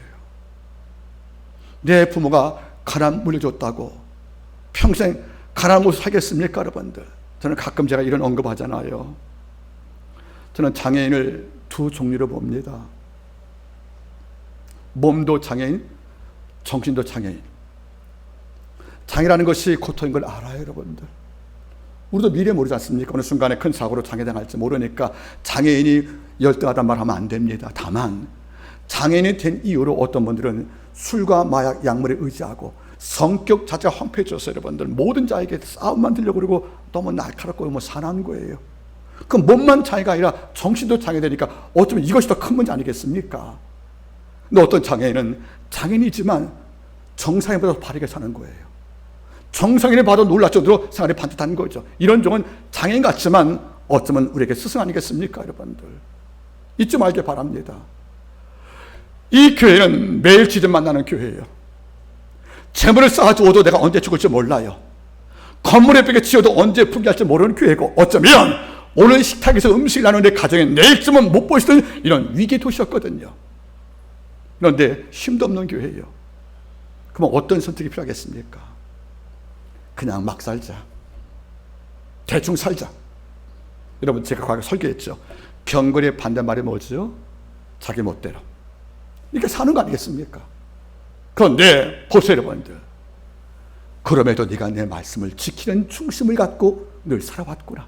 내 부모가 가난 물려줬다고 평생 가난 모습 살겠습니까, 여러분들? 저는 가끔 제가 이런 언급하잖아요. 저는 장애인을 두 종류로 봅니다. 몸도 장애인, 정신도 장애인. 장애라는 것이 고통인 걸 알아요, 여러분들. 우리도 미래 모르지 않습니까? 어느 순간에 큰 사고로 장애당할지 모르니까 장애인이 열등하단 말하면 안 됩니다. 다만 장애인이 된 이유로 어떤 분들은 술과 마약, 약물에 의지하고 성격 자체가 황폐해져서 여러분들 모든 자에게 싸움 만들려고 그러고 너무 날카롭고 사나운 거예요. 그 몸만 장애가 아니라 정신도 장애되니까 어쩌면 이것이 더 큰 문제 아니겠습니까? 근데 어떤 장애인은 장애인이지만 정상인보다 바르게 사는 거예요. 정상인을 봐도 놀랄 정도로 생활이 반듯한 거죠. 이런 종은 장애인 같지만 어쩌면 우리에게 스승 아니겠습니까, 여러분들? 잊지 말길 바랍니다. 이 교회는 매일 지진 만나는 교회예요. 재물을 쌓아두어도 내가 언제 죽을지 몰라요. 건물의 벽에 지어도 언제 붕괴할지 모르는 교회고, 어쩌면 오늘 식탁에서 음식을 나누는 가정에 내일쯤은 못 보시던 이런 위기 도시였거든요. 그런데 힘도 없는 교회예요. 그럼 어떤 선택이 필요하겠습니까? 그냥 막 살자, 대충 살자. 여러분, 제가 과거에 설교했죠. 병거리의 반대말이 뭐죠? 자기 멋대로 이렇게 사는 거 아니겠습니까? 그런데 보세요 여러분들, 그럼에도 네가 내 말씀을 지키는 중심을 갖고 늘 살아왔구나.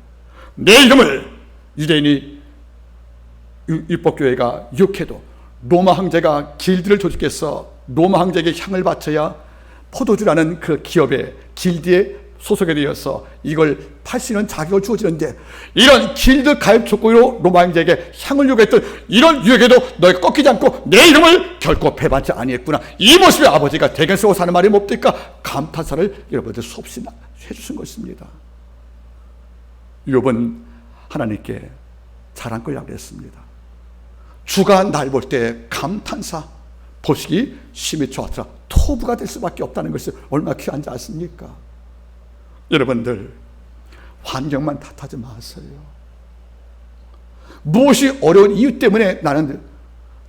내 이름을 유대인이 율법교회가 욕해도 로마 황제가 길드를 조직해서 로마 황제에게 향을 바쳐야 포도주라는 그 기업의 길드에 소속이 되어서 이걸 팔 수 있는 자격을 주어지는데, 이런 길드 가입 조건으로 로마 황제에게 향을 요구했던 이런 유혹에도 너희가 꺾이지 않고 내 이름을 결코 배반치 아니했구나. 이 모습에 아버지가 대견스러워 사는 말이 뭡니까? 감탄사를 여러분들 수없이 해주신 것입니다. 욥은 하나님께 자랑거리라고 그랬습니다. 주가 날 볼 때 감탄사, 보시기 심히 좋았더라. 토부가 될 수밖에 없다는 것이 얼마나 귀한지 아십니까? 여러분들, 환경만 탓하지 마세요. 무엇이 어려운 이유 때문에 나는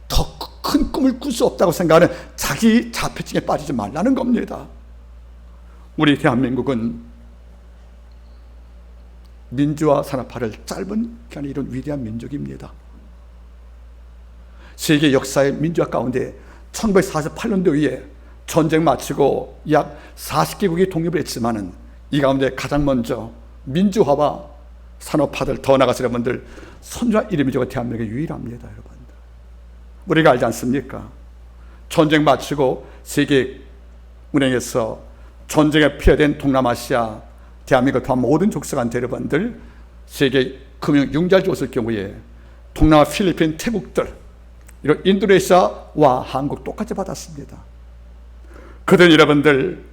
더 큰 꿈을 꿀 수 없다고 생각하는 자기 자폐증에 빠지지 말라는 겁니다. 우리 대한민국은 민주화 산업화를 짧은 기간에 이룬 위대한 민족입니다. 세계 역사의 민주화 가운데 1948년도에 전쟁 마치고 약 40개국이 독립을 했지만은 이 가운데 가장 먼저 민주화와 산업화를 더 나아가서 여러분들 선주한 이름이 저가 대한민국에 유일합니다. 여러분들, 우리가 알지 않습니까? 전쟁 마치고 세계은행에서 전쟁에 피해된 동남아시아, 대한민국 포함 모든 족속한테 여러분들 세계 금융 융자를 줬을 경우에 동남아, 필리핀, 태국들, 이런 인도네시아와 한국 똑같이 받았습니다. 그들은 여러분들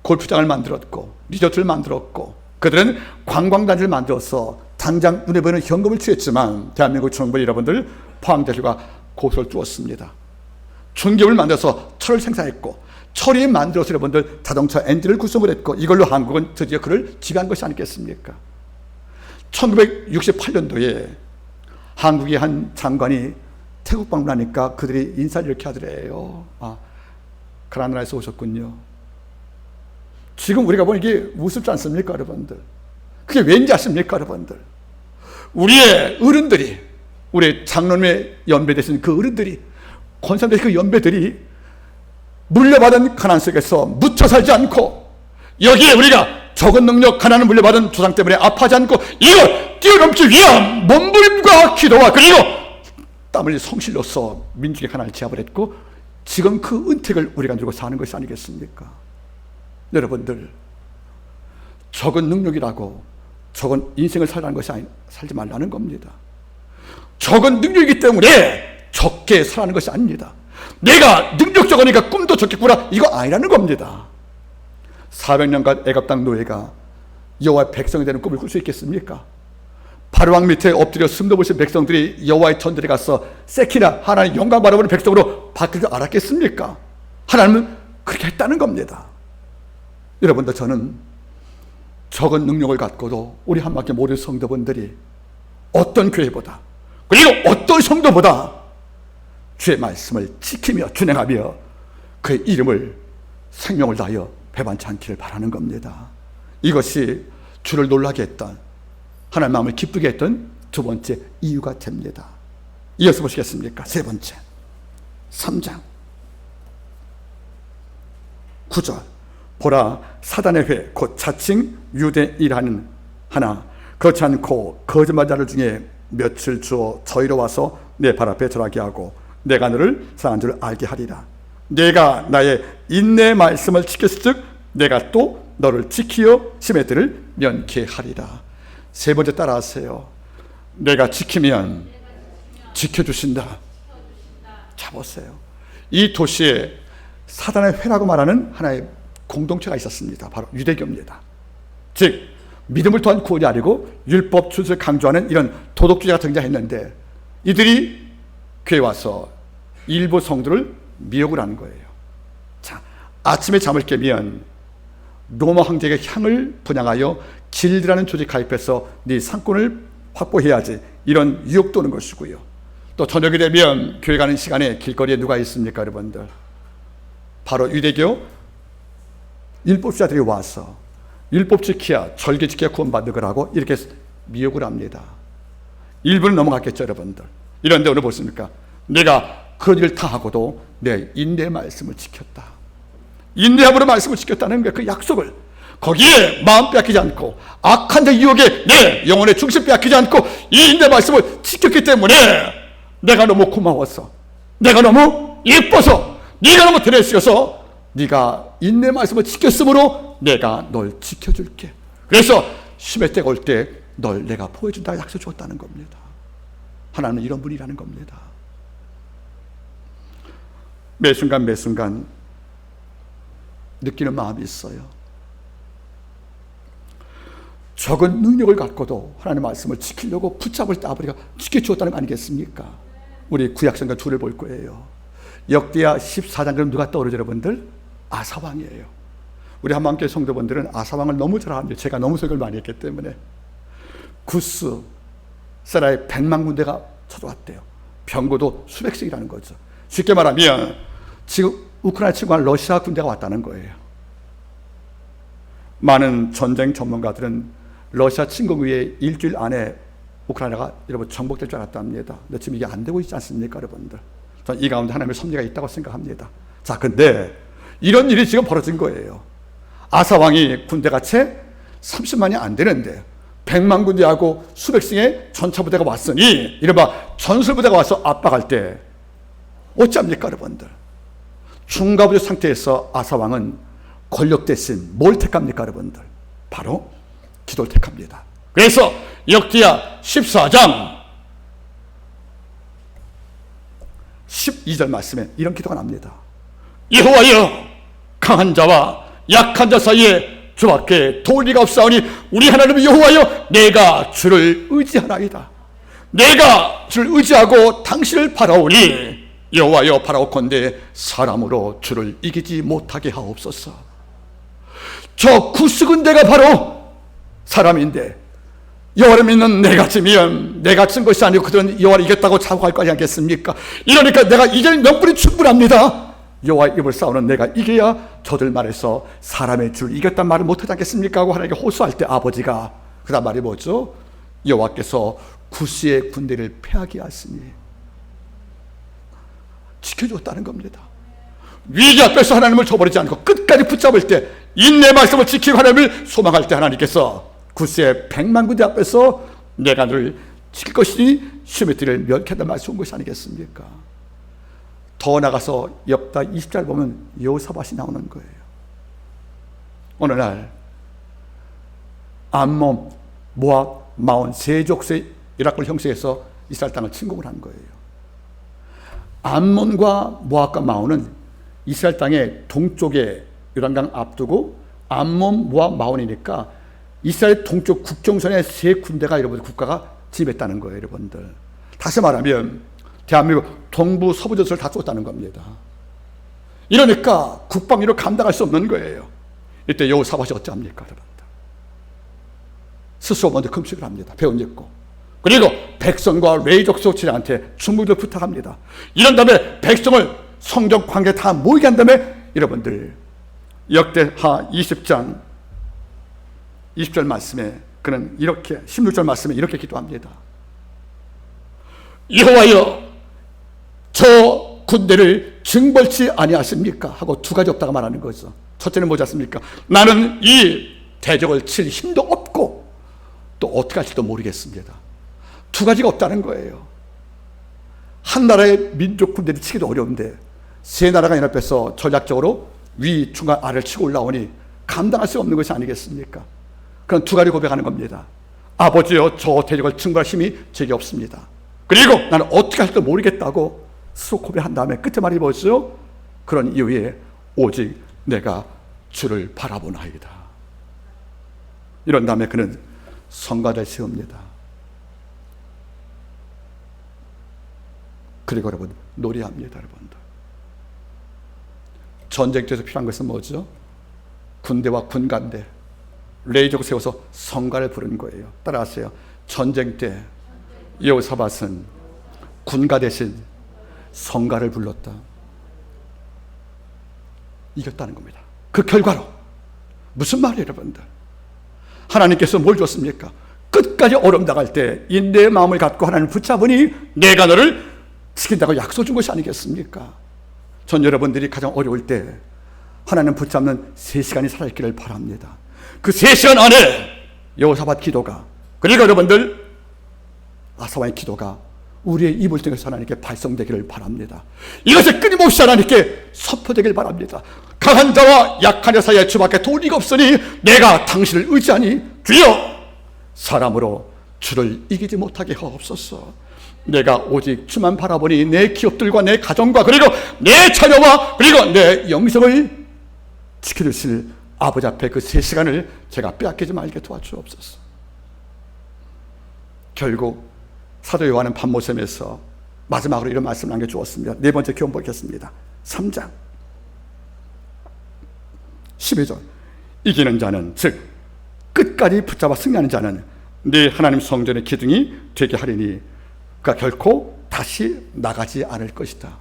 골프장을 만들었고 리조트를 만들었고 그들은 관광단지를 만들어서 당장 눈에 보이는 현금을 취했지만 대한민국 정부는 여러분들 포항제주가 고소를 주었습니다. 중기업을 만들어서 철을 생산했고 철이 만들어서 여러분들 자동차 엔진을 구성을 했고 이걸로 한국은 드디어 그를 지배한 것이 아니겠습니까? 1968년도에 한국의 한 장관이 태국 방문하니까 그들이 인사를 이렇게 하더래요. 아, 그런 나라에서 오셨군요. 지금 우리가 보면 이게 우습지 않습니까, 여러분들? 그게 왠지 아십니까, 여러분들? 우리의 어른들이, 우리 장로님의 연배 되신 그 어른들이, 권사님 되신 그 연배들이 물려받은 가난 속에서 묻혀 살지 않고 여기에 우리가 적은 능력, 가난을 물려받은 조상 때문에 아파하지 않고 이걸 뛰어넘기 위한 몸부림과 기도와 그리고 땀 흘린 성실로서 민족의 가난을 제압을 했고 지금 그 은택을 우리가 누리고 사는 것이 아니겠습니까? 여러분들, 적은 능력이라고 적은 인생을 살라는 것이 살지 말라는 겁니다. 적은 능력이기 때문에 적게 살라는 것이 아닙니다. 내가 능력 적으니까 꿈도 적겠구나, 이거 아니라는 겁니다. 400년간 애굽 땅 노예가 여호와의 백성이 되는 꿈을 꿀 수 있겠습니까? 바로왕 밑에 엎드려 숨도 못 쉰 백성들이 여호와의 전들에 가서 세키나 하나님 영광 바라보는 백성으로 바뀔 줄 알았겠습니까? 하나님은 그렇게 했다는 겁니다. 여러분들, 저는 적은 능력을 갖고도 우리 한마디 모든 성도분들이 어떤 교회보다 그리고 어떤 성도보다 주의 말씀을 지키며 준행하며 그의 이름을 생명을 다하여 배반치 않기를 바라는 겁니다. 이것이 주를 놀라게 했던, 하나님 마음을 기쁘게 했던 두 번째 이유가 됩니다. 이어서 보시겠습니까? 세 번째, 3장 9절. 보라, 사단의 회, 곧 자칭 유대인이라는 하나 그렇지 않고 거짓말자들 중에 며칠 주어 저희로 와서 내 발 앞에 절하게 하고 내가 너를 사랑한 줄 알게 하리라. 내가 나의 인내 말씀을 지켰을 즉 내가 또 너를 지키어 심의 때를 면케하리라. 세 번째 따라하세요. 내가 지키면 지켜주신다. 자, 보세요. 이 도시에 사단의 회라고 말하는 하나의 공동체가 있었습니다. 바로 유대교입니다. 즉 믿음을 통한 구원이 아니고 율법 준수를 강조하는 이런 도덕주의가 등장했는데 이들이 교회에 와서 일부 성도를 미혹을 하는 거예요. 자, 아침에 잠을 깨면 로마 황제에게 향을 분양하여 길드라는 조직 가입해서 네 상권을 확보해야지, 이런 유혹도 오는 것이고요. 또 저녁이 되면 교회 가는 시간에 길거리에 누가 있습니까, 여러분들? 바로 유대교 율법주의자들이 와서 율법 지켜야, 절기 지켜야 구원받는 거라고 이렇게 미혹을 합니다. 일부는 넘어갔겠죠, 여러분들. 이런데 오늘 보십니까? 내가 그런 일을 다 하고도 내 인내의 말씀을 지켰다. 인내함으로 말씀을 지켰다는 게 그 약속을, 거기에 마음 빼앗기지 않고 악한 자 유혹에 내 영혼의 중심 빼앗기지 않고 이 인내 말씀을 지켰기 때문에 내가 너무 고마워서, 내가 너무 예뻐서, 네가 너무 드레스여서 네가 인내 말씀을 지켰으므로 내가 널 지켜줄게. 그래서 심의 때가 올 때 널 내가 보여준다 약속 줬다는 겁니다. 하나님은 이런 분이라는 겁니다. 매 순간 매 순간 느끼는 마음이 있어요. 적은 능력을 갖고도 하나님의 말씀을 지키려고 붙잡을 때 아버지가 지켜주었다는 거 아니겠습니까? 우리 구약성경 둘을 볼 거예요. 역대하 14장, 그럼 누가 떠오르죠, 여러분들? 아사왕이에요. 우리 한마음교회 성도분들은 아사왕을 너무 잘 압니다. 제가 너무 설교를 많이 했기 때문에. 구스 세라의 100만 군대가 쳐들어왔대요. 병거도 수백씩이라는 거죠. 쉽게 말하면 지금 우크라이나 침공한 러시아 군대가 왔다는 거예요. 많은 전쟁 전문가들은 러시아 침공 후에 일주일 안에 우크라이나가 여러분 정복될 줄 알았답니다. 근데 지금 이게 안 되고 있지 않습니까, 여러분들? 저는 이 가운데 하나님의 섭리가 있다고 생각합니다. 자, 근데 이런 일이 지금 벌어진 거예요. 아사왕이 군대가 채 30만이 안 되는데 100만 군대하고 수백씩의 전차부대가 왔으니, 이른바 전술부대가 와서 압박할 때 어찌합니까, 여러분들? 중과부대 상태에서 아사왕은 권력 대신 뭘 택합니까, 여러분들? 바로 기도를 택합니다. 그래서 역대하 14장 12절 말씀에 이런 기도가 납니다. 여호와여, 강한 자와 약한 자 사이에 주밖에 도리가 없사오니 우리 하나님 여호와여, 내가 주를 의지하나이다. 내가 주를 의지하고 당신을 바라오니 여호와여, 바라오건대 사람으로 주를 이기지 못하게 하옵소서. 저 구스군대가 바로 사람인데 여호와를 믿는 내가 지면 내가 친 것이 아니고 그들은 여호와를 이겼다고 자부할 거 아니겠습니까? 이러니까 내가 이길 명분이 충분합니다. 여호와의 입을 싸우는 내가 이겨야 저들 말에서 사람의 주를 이겼단 말을 못하지 않겠습니까? 하고 하나님께 호소할 때 아버지가 그 다음 말이 뭐죠? 여호와께서 구스의 군대를 패하게 하시니 지켜줬다는 겁니다. 위기 앞에서 하나님을 저버리지 않고 끝까지 붙잡을 때, 인내 말씀을 지키고 하나님을 소망할 때 하나님께서 구스의 100만 군대 앞에서 내가 너를 지킬 것이니 시메트를 멸케한다 말씀 온 것이 아니겠습니까? 더 나가서 역다 20절 보면 여호사밧이 나오는 거예요. 어느 날 암몬, 모압, 마온 세 족쇄 이라클 형세에서 이스라엘 땅을 침공을 한 거예요. 암몬과 모압과 마온은 이스라엘 땅의 동쪽에 요단강 앞두고 암몬, 모압, 마온이니까 이스라엘 동쪽 국경선의 세 군대가 여러분 국가가 지배했다는 거예요, 여러분들. 다시 말하면 대한민국 동부 서부 전선을 다 쏟았다는 겁니다. 이러니까 국방위로 감당할 수 없는 거예요. 이때 여호사밧이 어찌합니까, 여러분들? 스스로 먼저 금식을 합니다. 배옷 입고. 그리고 백성과 레이족 소치한테 충무를 부탁합니다. 이런 다음에 백성을 성전 관계 다 모이게 한 다음에 여러분들 역대하 20장 20절 말씀에 그는 이렇게 16절 말씀에 이렇게 기도합니다. 여호와여, 저 군대를 징벌치 아니하십니까? 하고 두 가지 없다가 말하는 거죠. 첫째는 뭐지 않습니까? 나는 이 대적을 칠 힘도 없고 또 어떻게 할지도 모르겠습니다. 두 가지가 없다는 거예요. 한 나라의 민족 군대를 치기도 어려운데 세 나라가 연합해서 전략적으로 위, 중간, 아래를 치고 올라오니 감당할 수 없는 것이 아니겠습니까? 그런 두 가지 고백하는 겁니다. 아버지여, 저 대적을 징벌할 힘이 제게 없습니다. 그리고 나는 어떻게 할지도 모르겠다고 스스로 고백한 다음에 끝에 말이 뭐죠? 그런 이후에 오직 내가 주를 바라보나이다. 이런 다음에 그는 성가대를 세웁니다. 그리고 여러분 노래합니다. 여러분들 전쟁터에서 필요한 것은 뭐죠? 군대와 군간대 레이저를 세워서 성가를 부른 거예요. 따라하세요. 전쟁 때 여호사밧은 군가 대신 성가를 불렀다. 이겼다는 겁니다. 그 결과로 무슨 말이에요, 여러분들? 하나님께서 뭘 줬습니까? 끝까지 어려움 당할 때 인내의 마음을 갖고 하나님 붙잡으니 내가 너를 지킨다고 약속 준 것이 아니겠습니까? 전 여러분들이 가장 어려울 때 하나님 붙잡는 3시간이 살아있기를 바랍니다. 그 3시간 안에 여호사밧 기도가, 그리고 여러분들 아사와의 기도가 우리의 입을 통해서 하나님께 발성되기를 바랍니다. 이것이 끊임없이 하나님께 선포되길 바랍니다. 강한 자와 약한 자 사이에 주밖에 도리가 없으니 내가 당신을 의지하니 주여 사람으로 주를 이기지 못하게 하옵소서. 내가 오직 주만 바라보니 내 기업들과 내 가정과 그리고 내 자녀와 그리고 내 영성을 지켜주실 아버지 앞에 그 3시간을 제가 빼앗기지 말게 도와주옵소서. 결국 사도 요한은 반모섬에서 마지막으로 이런 말씀을 남겨주었습니다. 4번째 교훈 보겠습니다. 3장 12절 이기는 자는, 즉 끝까지 붙잡아 승리하는 자는 네 하나님 성전의 기둥이 되게 하리니 그가 결코 다시 나가지 않을 것이다.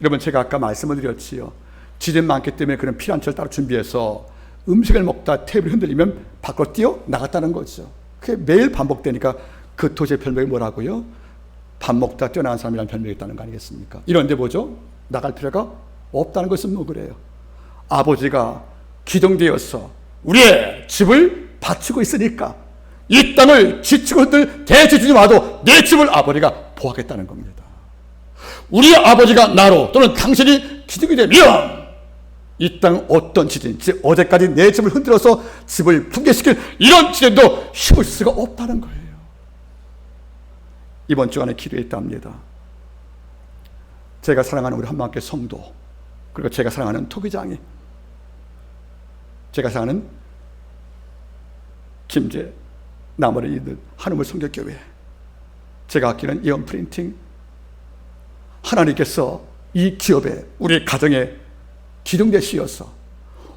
여러분, 제가 아까 말씀을 드렸지요. 지진 많기 때문에 그런 피난처를 따로 준비해서 음식을 먹다 테이블이 흔들리면 밖으로 뛰어 나갔다는 거죠. 그게 매일 반복되니까 그 도시의 별명이 뭐라고요? 밥 먹다 뛰어나간 사람이라는 별명이 있다는 거 아니겠습니까? 이런데 뭐죠? 나갈 필요가 없다는 것은 뭐 그래요? 아버지가 기둥되어서 우리의 집을 받치고 있으니까 이 땅을 지치고 흔들 대지진이 와도 내 집을 아버지가 보호하겠다는 겁니다. 우리 아버지가 나로 또는 당신이 기둥이 되면 이 땅 어떤 지진, 즉 어제까지 내 집을 흔들어서 집을 붕괴시킬 이런 지진도 힘을 쓸 수가 없다는 거예요. 이번 주간에 기도했답니다. 제가 사랑하는 우리 한마음교회 성도, 그리고 제가 사랑하는 토기장이, 제가 사랑하는 김제 나머지 이들 한우물 성결교회, 제가 아끼는 이온 프린팅, 하나님께서 이 기업에 우리 가정에 기둥되시어서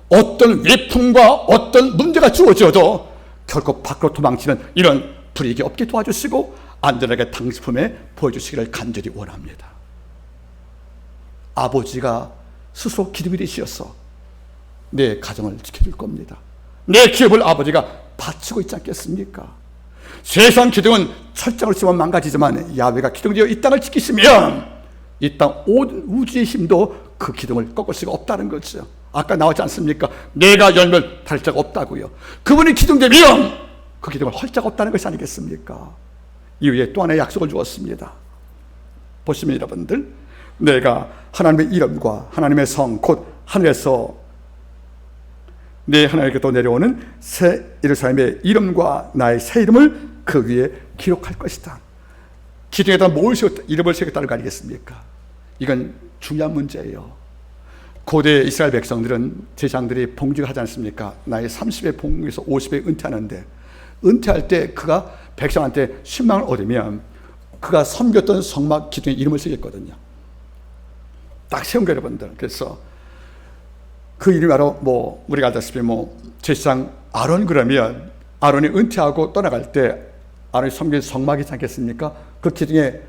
어떤 위풍과 어떤 문제가 주어져도 결코 밖으로 도망치는 이런 불이익이 없게 도와주시고 안전하게 당신 품에 보여주시기를 간절히 원합니다. 아버지가 스스로 기둥이 되시어서 내 가정을 지켜줄 겁니다. 내 기업을 아버지가 바치고 있지 않겠습니까? 세상 기둥은 철장을 씌우면 망가지지만 야훼가 기둥되어 이 땅을 지키시면 이 땅 온 우주의 힘도 그 기둥을 꺾을 수가 없다는 거죠. 아까 나오지 않습니까? 내가 열면 달 자가 없다고요. 그분이 기둥되면 그 기둥을 헐 자가 없다는 것이 아니겠습니까? 이후에 또 하나의 약속을 주었습니다. 보시면 여러분들, 내가 하나님의 이름과 하나님의 성 곧 하늘에서 내 하나님께로 내려오는 새 예루살렘의 이름과 나의 새 이름을 그 위에 기록할 것이다. 기둥에다 뭘 세웠다? 이름을 새겼다는 거 아니겠습니까? 이건 중요한 문제예요. 고대 이스라엘 백성들은 제사장들이 봉직을 하지 않습니까? 나이 30에 봉에서 50에 은퇴하는데, 은퇴할 때 그가 백성한테 신망을 얻으면 그가 섬겼던 성막 기둥에 이름을 새겼거든요. 딱 세운 거 여러분들. 그래서 그 이름이 바로 우리가 알다시피 제사장 아론, 그러면 아론이 은퇴하고 떠나갈 때 아론이 섬긴 성막이지 않겠습니까? 그 기둥에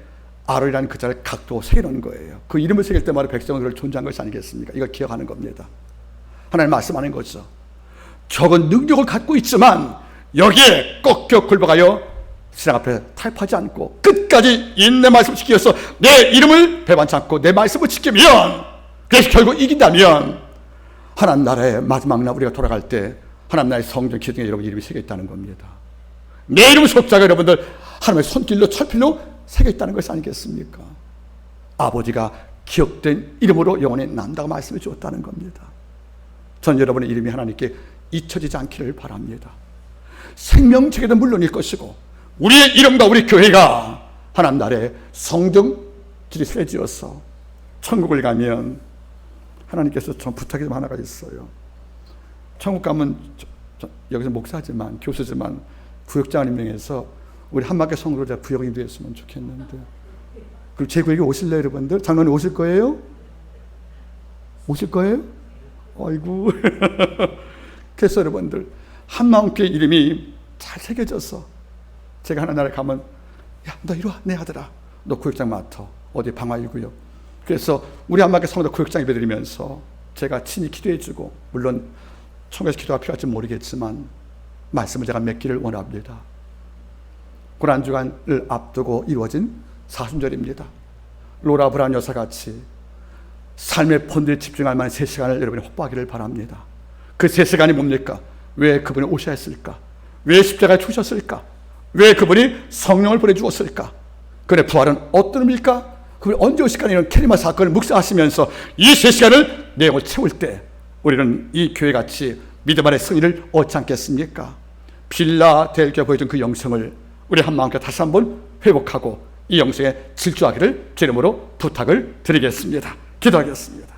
아론이라는 글자를 각도 새겨놓은 거예요. 그 이름을 새길 때마다 백성들을 존재한 것이 아니겠습니까? 이걸 기억하는 겁니다. 하나님 말씀하는 거죠. 적은 능력을 갖고 있지만 여기에 꺾여 굴복하여 신앙 앞에 타협하지 않고 끝까지 인내 말씀을 지키기 위해서 내 이름을 배반치 않고 내 말씀을 지키면, 그래서 결국 이긴다면 하나님 나라의 마지막 날 우리가 돌아갈 때 하나님 나라의 성전 기둥에 여러분 이름이 새겨 있다는 겁니다. 내 이름 속자가 여러분들 하나님의 손길로 철필로 새겨 있다는 것이 아니겠습니까? 아버지가 기억된 이름으로 영원히 난다고 말씀해 주었다는 겁니다. 전 여러분의 이름이 하나님께 잊혀지지 않기를 바랍니다. 생명책에도 물론일 것이고 우리의 이름과 우리 교회가 하나님 나라의 성전들이 세워지어서 천국을 가면 하나님께서 전 부탁이 좀 하나가 있어요. 천국 가면 여기서 목사지만 교수지만 부역장을 임명해서 우리 한마계 성도로 제가 부역이 되었으면 좋겠는데, 그리고 제 구역에 오실래요 여러분들? 장로님 오실 거예요? 오실 거예요? 아이고 그래서 여러분들 한마음교회 이름이 잘 새겨져서 제가 하나나라 가면 야, 너 이리 와, 내 아들아, 너 구역장 맡아. 어디 방화이고요. 그래서 우리 한마음교회 성도 구역장 예배드리면서 제가 친히 기도해주고, 물론 청교에서 기도가 필요할지 모르겠지만 말씀을 제가 맺기를 원합니다. 고난주간을 앞두고 이루어진 사순절입니다. 로라 브라운 여사같이 삶의 본질에 집중할 만한 3시간을 여러분이 확보하기를 바랍니다. 그 3시간이 뭡니까? 왜 그분이 오셔야 했을까? 왜 십자가에 죽으셨을까? 왜 그분이 성령을 보내주었을까? 그의 부활은 어떤 의미일까? 그분이 언제 오실까? 이런 캐리마 사건을 묵상하시면서 이 3시간을 내용을 채울 때 우리는 이 교회같이 믿음 안의 승리를 얻지 않겠습니까? 빌라델기아에 보여준 그 영성을 우리 한마음교회 다시 한번 회복하고 이 영성에 질주하기를 제 이름으로 부탁을 드리겠습니다. 기도하겠습니다.